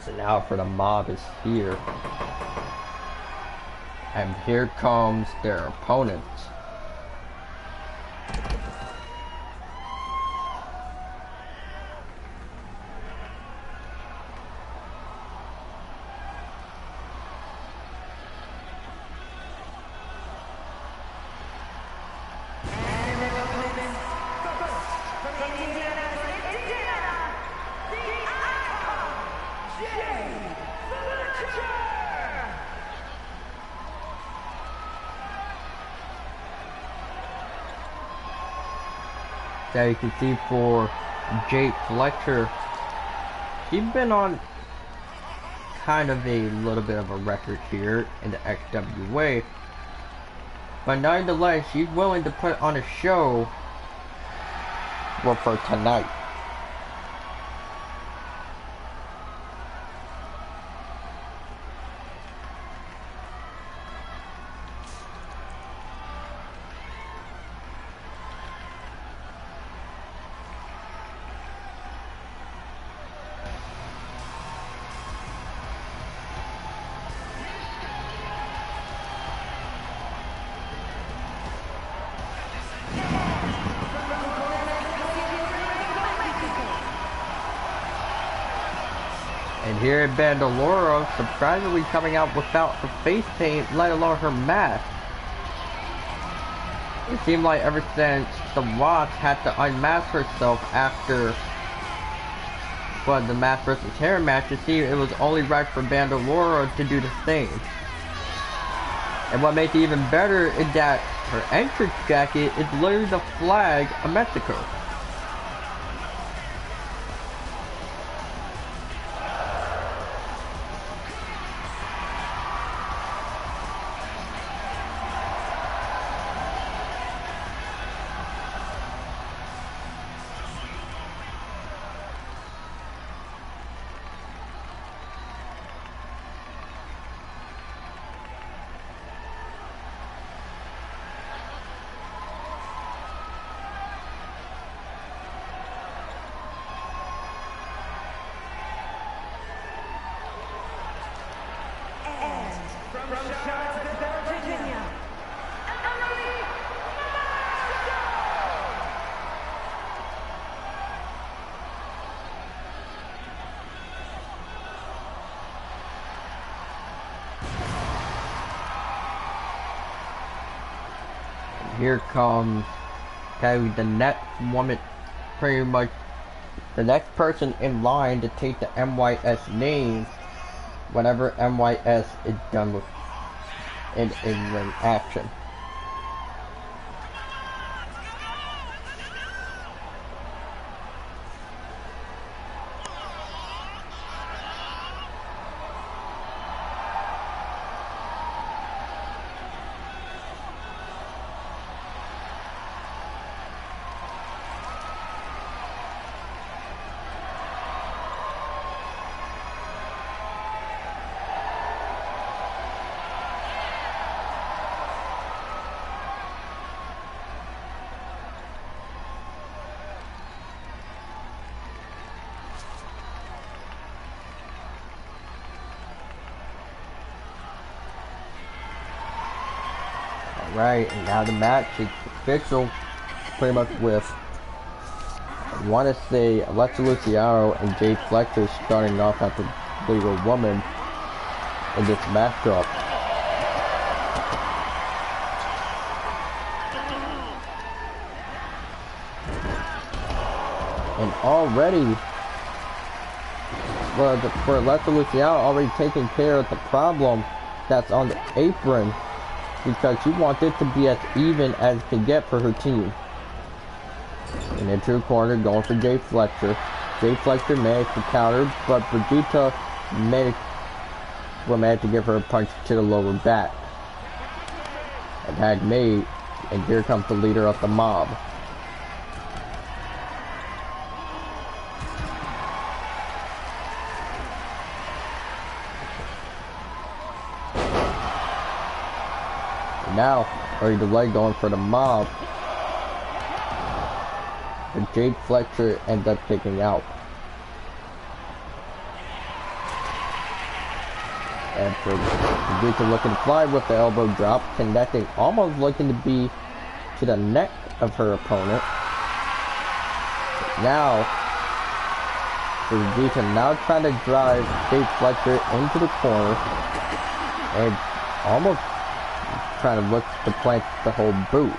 so now for the mob is here. And here comes their opponent. That you can see for Jake Fletcher, he's been on kind of a little bit of a record here in the XWA, but nonetheless he's willing to put on a show, well, for tonight. And here at Bandoloro, surprisingly coming out without her face paint, let alone her mask. It seemed like ever since The Rock had to unmask herself after the mask versus hair match, it seemed it was only right for Bandoloro to do the same. And what makes it even better is that her entrance jacket is literally the flag of Mexico. Here comes the next woman, pretty much the next person in line to take the MYS name whenever MYS is done with in-ring action. Alright, and now the match is official, pretty much with, I want to say, Alexa Luciano and Jade Fletcher starting off as the legal woman in this matchup. And already, for Alexa Luciano, already taking care of the problem that's on the apron, because she wants it to be as even as it can get for her team. And into the corner, going for Jay Fletcher. Jay Fletcher managed to counter, but Brigitte managed to give her a punch to the lower back. And tag made, and here comes the leader of the mob. Now, already the leg going for the mob. But Jade Fletcher ends up kicking out. And for Brigitte looking to fly with the elbow drop, connecting, almost looking to be to the neck of her opponent. Now, Brigitte now trying to drive Jade Fletcher into the corner. And almost trying to look to plant the whole boot.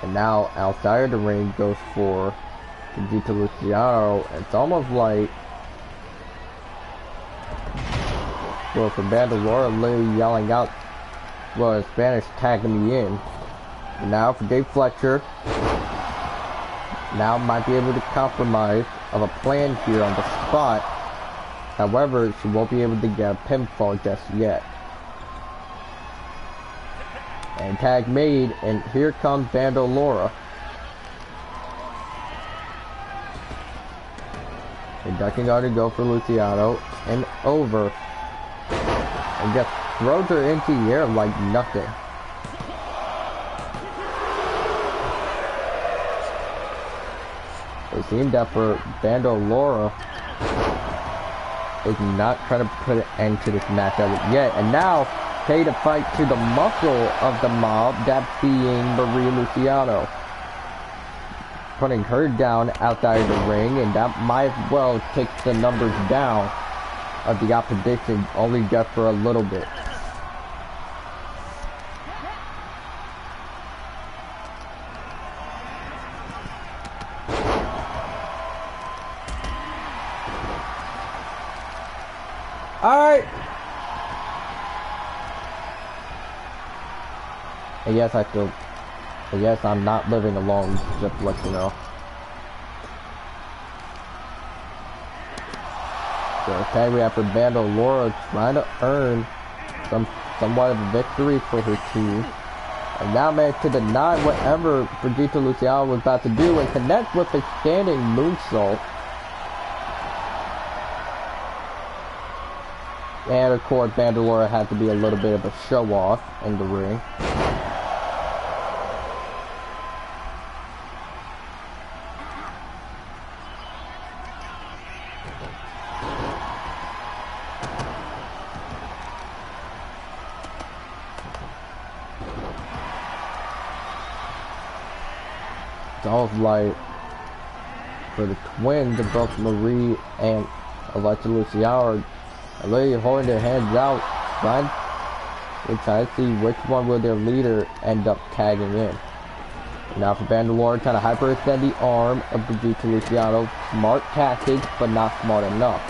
And now outside of the ring goes for Brigitte Luciano. It's almost like, well, for Bandalora literally yelling out, well, in Spanish, tagging me in. And now for Jade Fletcher, now might be able to compromise of a plan here on the spot. However, she won't be able to get a pinfall just yet. And tag made, and here comes Bandalora. And ducking out to go for Luciano, and over. And just throws her into the air like nothing. It seemed that for Bandalora is not trying to put an end to this match as of yet. And now, pay to fight to the muscle of the mob, that being Maria Luciano. Putting her down outside of the ring, and that might as well take the numbers down of the opposition, only just for a little bit. Alright. And yes, yes, I'm not living alone, just to let you know. So, okay, we have for Bandalora trying to earn somewhat of a victory for her team. And now managed to deny whatever Brigitte Luciano was about to do and connect with a standing moonsault. And of course, Bandalora had to be a little bit of a show-off in the ring. It's almost like for the twins, both Marie and Alexa Luciano are literally holding their hands out, trying to see which one will their leader end up tagging in. And now for Bandalora, trying to hyperextend the arm of Brigitte Luciano. Smart tactics, but not smart enough.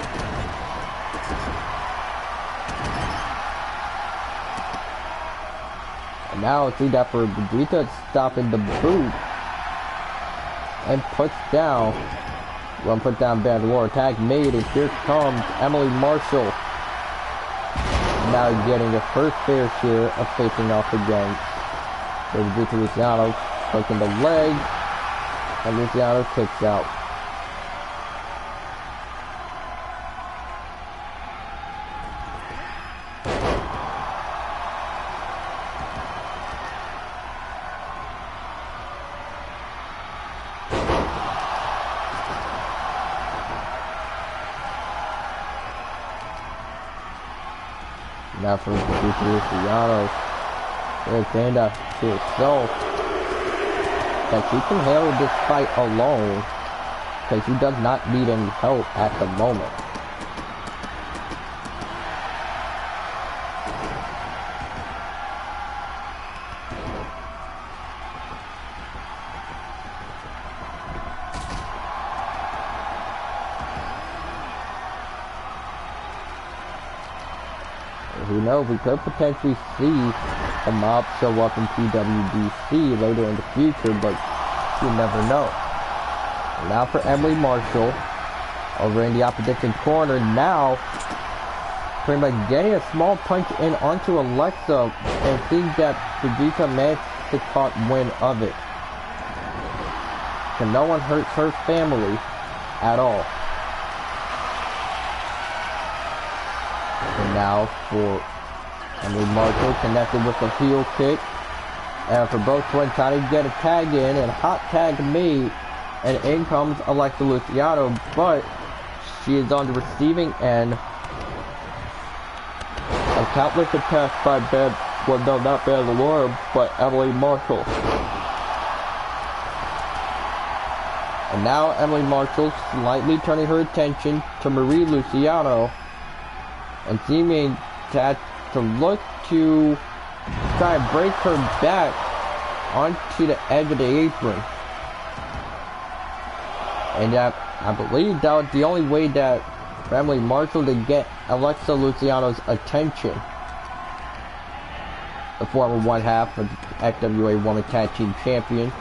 And now see that for Brigitte stopping the boot and puts down. One put down Bandalora, tag made, and here comes Emily Marshall. Now getting the first fair share of facing off against Brigitte Luciano, poking the leg, and Luciano kicks out. Now from Luciano. Alexander to herself that she can handle this fight alone because she does not need any help at the moment. Who knows, we could potentially see a mob show up in PWDC later in the future, but you never know. And now for Emily Marshall, over in the opposition corner, now pretty much getting a small punch in onto Alexa and seeing that Fujita managed to caught wind of it. So no one hurts her family at all. And now for Emily Marshall connected with a heel kick. And for both twins trying to get a tag in and hot tag made. And in comes Alexa Luciano, but she is on the receiving end of countless attacks by not Bandalore, but Emily Marshall. And now Emily Marshall slightly turning her attention to Marie Luciano and seeming to look to try and break her back onto the edge of the apron. And I believe that was the only way that for Emily Marshall to get Alexa Luciano's attention. The former one half of the XWA Women's Tag Team Champion.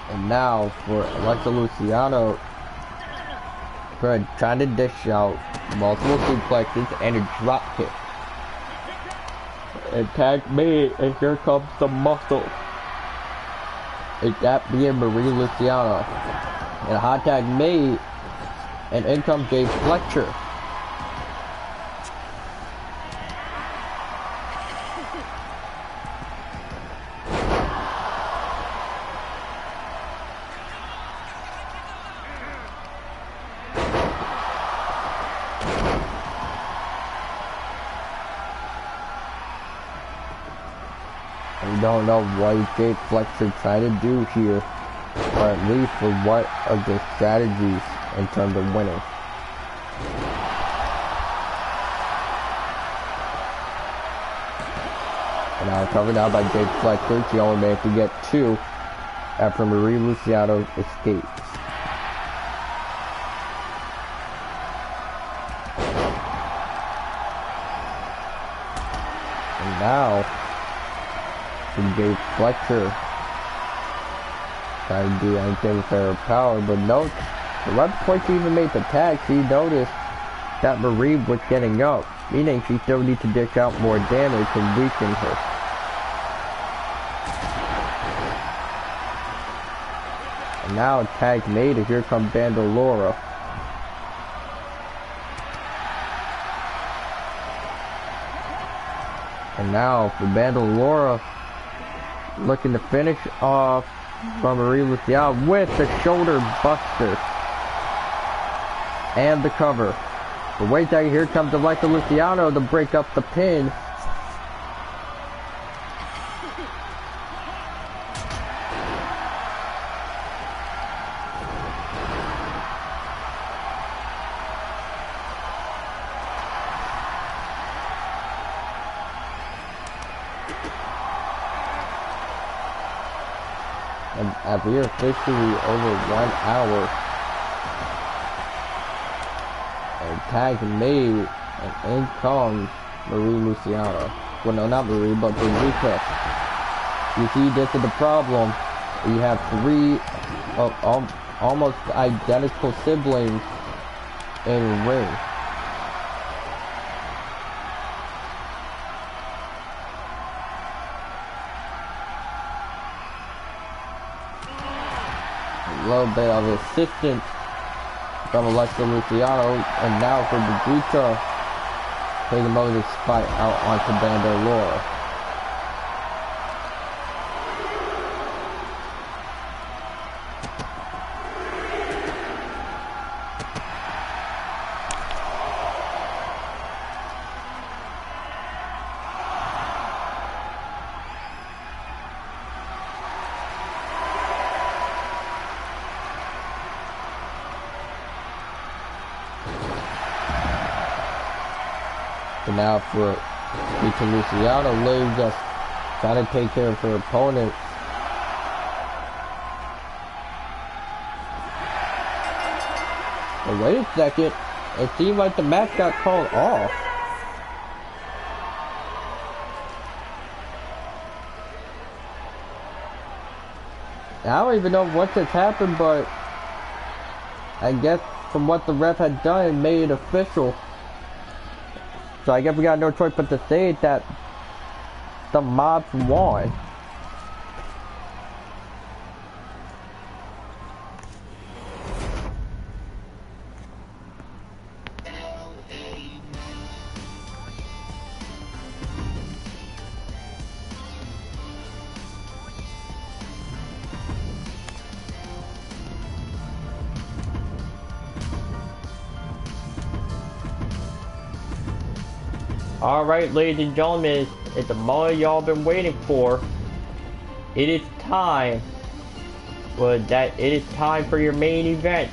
And now for Alexa Luciano, trying to dish out multiple suplexes and a drop kick. And tag made, and here comes the muscle. And that being Marie Luciano. And a hot tag made, and in comes Jay Fletcher. We don't know what Jake Fletcher tried to do here, or at least for what are the strategies in terms of winning. And now covered out by Jake Fletcher, she only managed to get two after Marie Luciano escapes. And now Jake Fletcher trying to do anything with her power, but no, right before she even made the tag, she noticed that Marie was getting up, meaning she still needs to dish out more damage and weaken her. And now tag made, and here comes Bandalora. And now for Bandalora, looking to finish off from Marie Luciano with the shoulder buster and the cover. But wait till here comes Alexa Luciano to break up the pin. And as we are officially over 1 hour, and tag made, and in comes Marie Luciano. Well, no, not Marie, but Brigitte. You see, this is the problem. You have three almost identical siblings in a ring. A little bit of assistance from Alexa Luciano, and now for Brigitte taking Moses' fight out onto Bandalore. now for Luciano. Liv just trying to take care of her opponent. But wait a second, it seemed like the match got called off. I don't even know what just happened, but I guess from what the ref had done, it made it official. So I guess we got no choice but to say that the mobs won. Alright, ladies and gentlemen, it's the moment y'all been waiting for. It is time. It is time for your main event.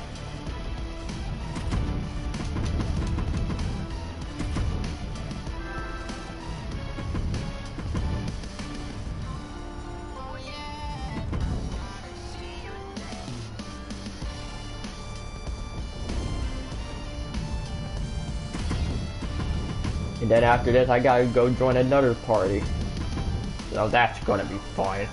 And then after this, I gotta go join another party. So that's gonna be fun.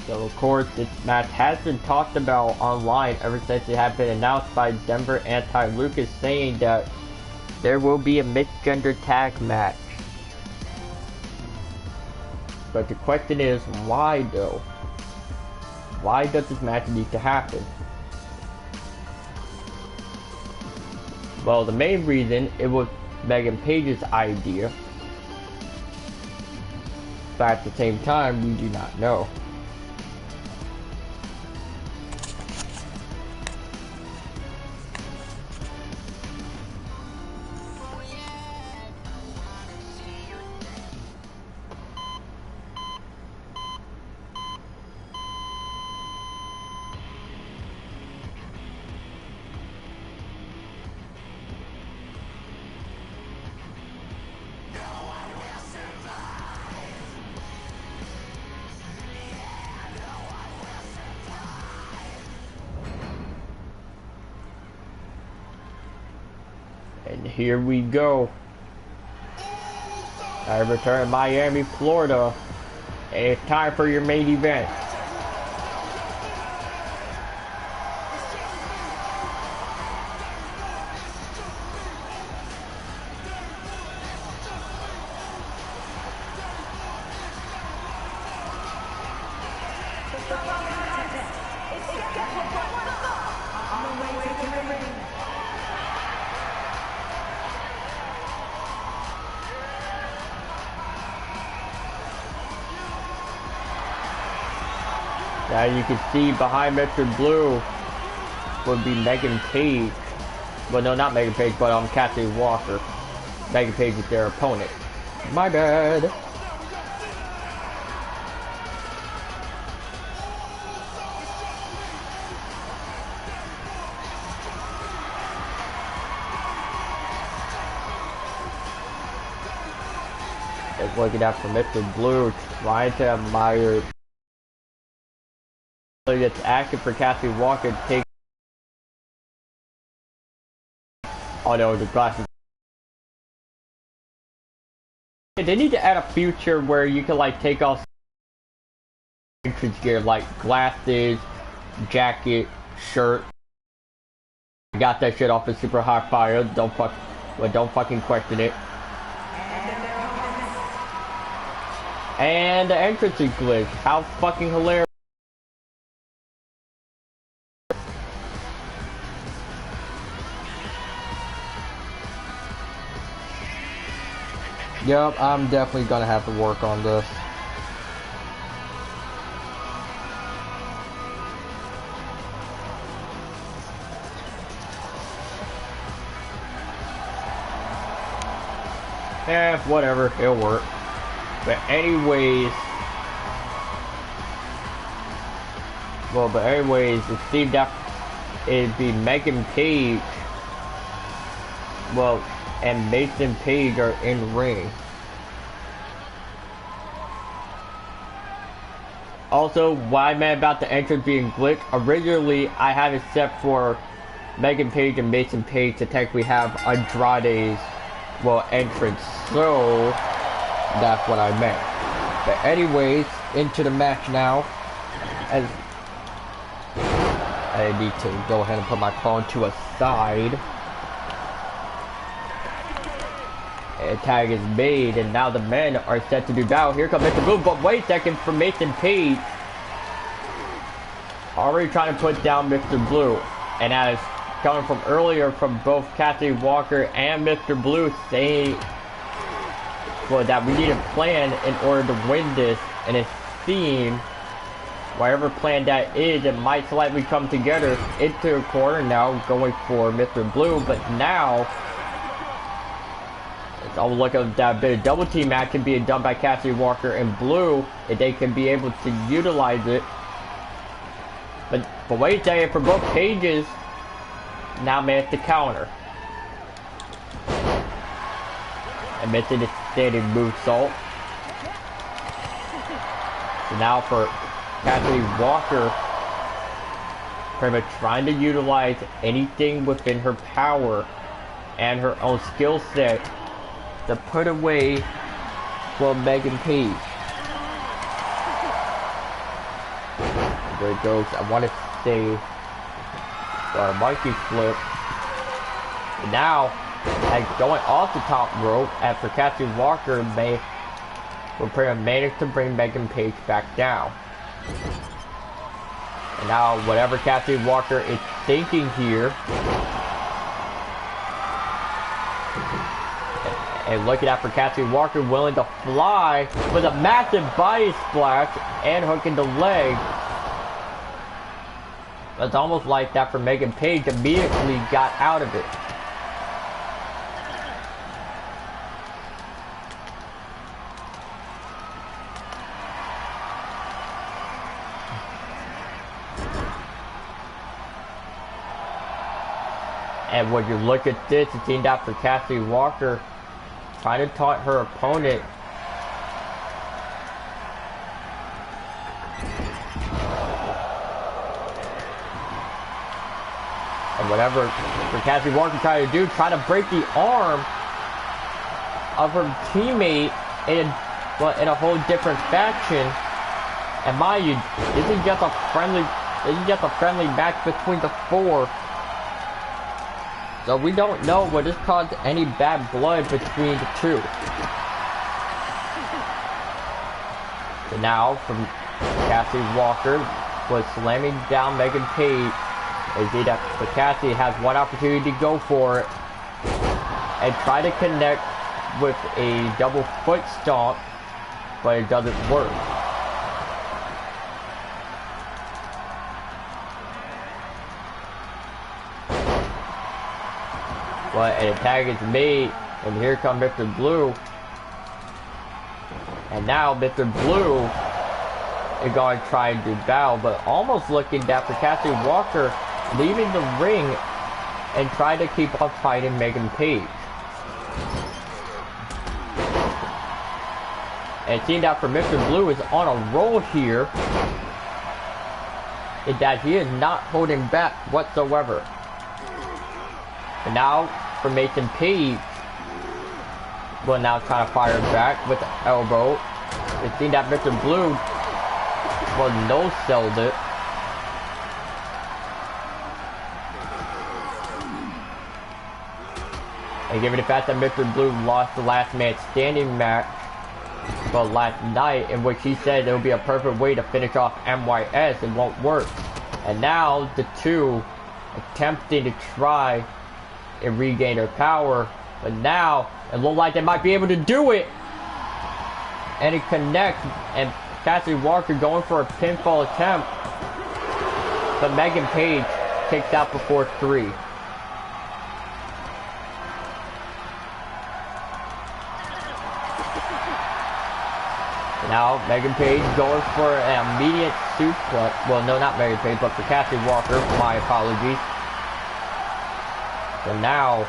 So of course, this match has been talked about online ever since it had been announced by Denver Anti-Lucas, saying that there will be a mixed gender tag match. But the question is, why though? Why does this match need to happen? Well, the main reason, it was Megan Page's idea. But at the same time, we do not know. And here we go. I return to Miami, Florida. And it's time for your main event. Now you can see behind Mr. Blue would be Megan Page. Well, no, not Megan Page, but Cassie Walker. Megan Page is their opponent. My bad. Just looking out for Mr. Blue, trying to admire. It's active for Cassie Walker to take. Oh no, the glasses. They need to add a feature where you can like take off entrance gear like glasses, jacket, shirt. I got that shit off of Super Hot Fire. Don't fucking question it. And the entrance glitch. How fucking hilarious. Yep, I'm definitely gonna have to work on this. Whatever, it'll work. But anyways, it seemed that it'd be Megan Page, and Mason Page are in ring. Also, why I meant about the entrance being glitched, originally I had it set for Megan Page and Mason Page to technically have Andrade's, entrance, so that's what I meant. But anyways, into the match now, as I need to go ahead and put my phone to a side. A tag is made, and now the men are set to do battle. Here comes Mr. Blue, but wait a second, for Mason Page. Already trying to put down Mr. Blue. And as coming from earlier from both Cassidy Walker and Mr. Blue saying that we need a plan in order to win this. And it seems, whatever plan that is, it might slightly come together into a corner now, going for Mr. Blue, but now it's all look at that bit of double team action being done by Cassidy Walker and Blue, if they can be able to utilize it. But wait a second, for both Pages, now managed to counter. And missing the standing moonsault. So now for Cassidy Walker, pretty much trying to utilize anything within her power and her own skill set to put away Megan Page. There it goes. I want to say monkey flip. And now, going off the top rope after Cassidy Walker will pretty much manage to bring Megan Page back down. And now, whatever Cassidy Walker is thinking here, and looking out for Cassidy Walker, willing to fly with a massive body splash and hooking the leg. It's almost like that for Megan Page, immediately got out of it. And when you look at this, it seemed out for Cassidy Walker trying to taunt her opponent. And whatever for Cassidy Walker trying to do, try to break the arm of her teammate in a whole different faction. And mind you, this is just a friendly match between the four. So we don't know what this caused any bad blood between the two. So now from Cassidy Walker was slamming down Megan Page. As Cassidy has one opportunity to go for it and try to connect with a double foot stomp, but it doesn't work. But an attack is made, and here comes Mr. Blue. And now Mr. Blue is going to try and do battle, but almost looking down for Cassidy Walker, leaving the ring and try to keep on fighting Megan Page. And it seems that for Mr. Blue is on a roll here, in that he is not holding back whatsoever. And now for Mason Page, will now try to fire back with the elbow. It seems that Mr. Blue no-selled it. And given the fact that Mr. Blue lost the last man standing match last night, in which he said it would be a perfect way to finish off MYS, it won't work. And now the two attempting to try and regain their power, but now it looks like they might be able to do it. And it connects, and Cassidy Walker going for a pinfall attempt, but Megan Page kicks out before 3. Now Megan Page going for an immediate suplex. Well, no, not Megan Page, but for Cassidy Walker. My apologies. So now,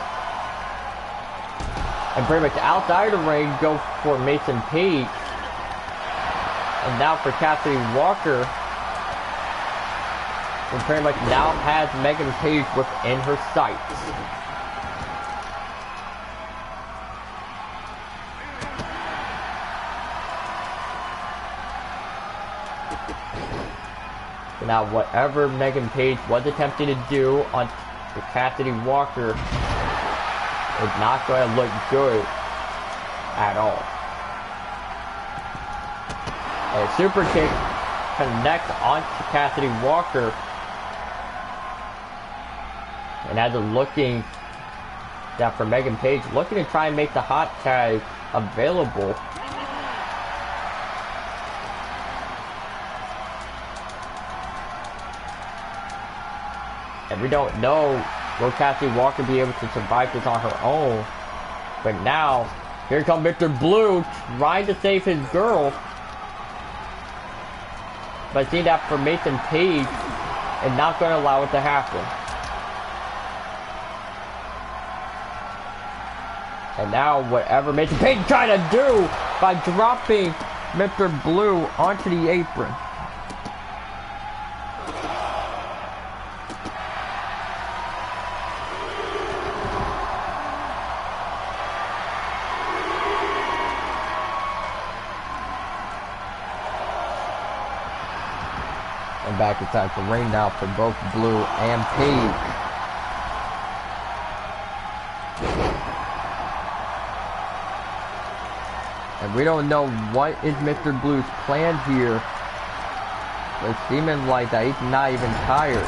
and pretty much outside the ring, go for Mason Page. And now for Cassidy Walker, and pretty much now has Megan Page within her sights. So now whatever Megan Page was attempting to do on Cassidy Walker is not going to look good at all. A super kick connects onto Cassidy Walker. And as it's looking that for Megan Page, looking to try and make the hot tag available. And we don't know, will Cassidy Walker be able to survive this on her own? But now, here comes Mr. Blue trying to save his girl. But seeing that for Mason Page, and not going to allow it to happen. And now, whatever Mason Page trying to do by dropping Mr. Blue onto the apron. And back inside the ring now for both Blue and Page. And we don't know what is Mr. Blue's plan here. It's seeming like that he's not even tired.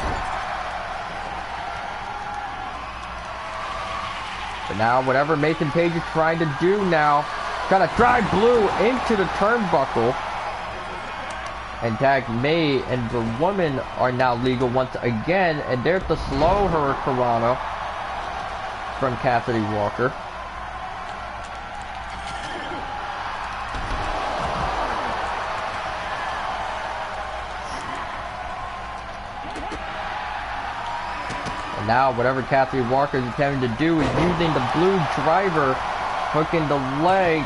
But now whatever Mason Page is trying to do now, trying to drive Blue into the turnbuckle. And Tag May and the woman are now legal once again, and there's the slow Hurricanrana from Cassidy Walker. And now whatever Cassidy Walker is attempting to do is using the Blue driver, hooking the leg.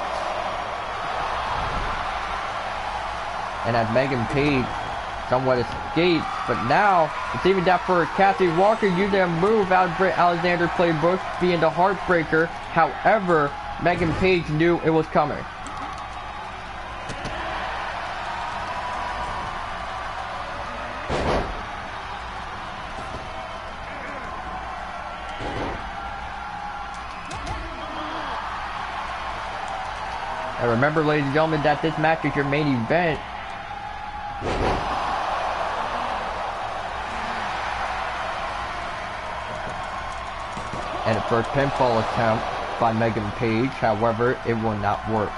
And as Megan Page somewhat escapes, but now it's even that for Cassidy Walker using a move out of Britt Alexander's playbook, being the Heartbreaker. However, Megan Page knew it was coming. And remember, ladies and gentlemen, that this match is your main event. And the first pinfall attempt by Megan Page, however, it will not work.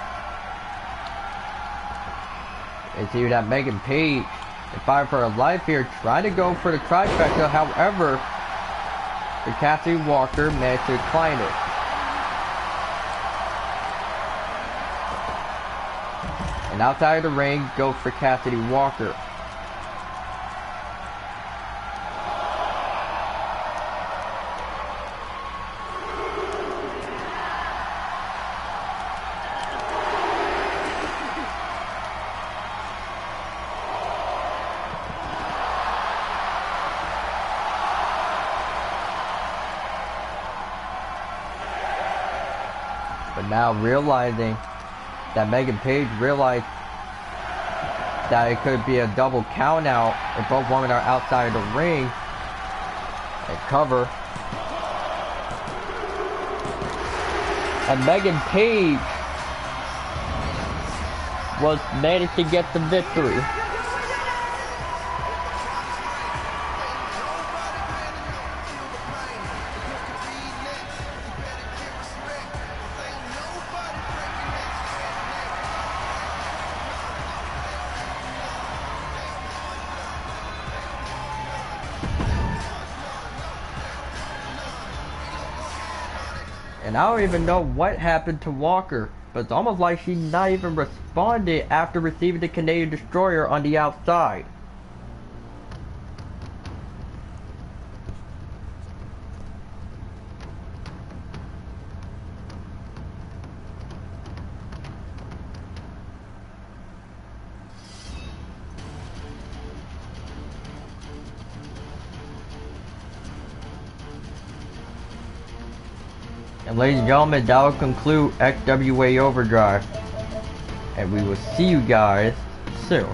It's here that Megan Page, in fight for her life here, trying to go for the trifecta, however, the Cassidy Walker managed to decline it. And outside of the ring, goes for Cassidy Walker. But now realizing that Megan Page realized that it could be a double count out if both women are outside of the ring and cover. And Megan Page was managed to get the victory. And I don't even know what happened to Walker. But it's almost like she not even responded after receiving the Canadian destroyer on the outside. And ladies and gentlemen, that will conclude XWA Overdrive. And we will see you guys soon.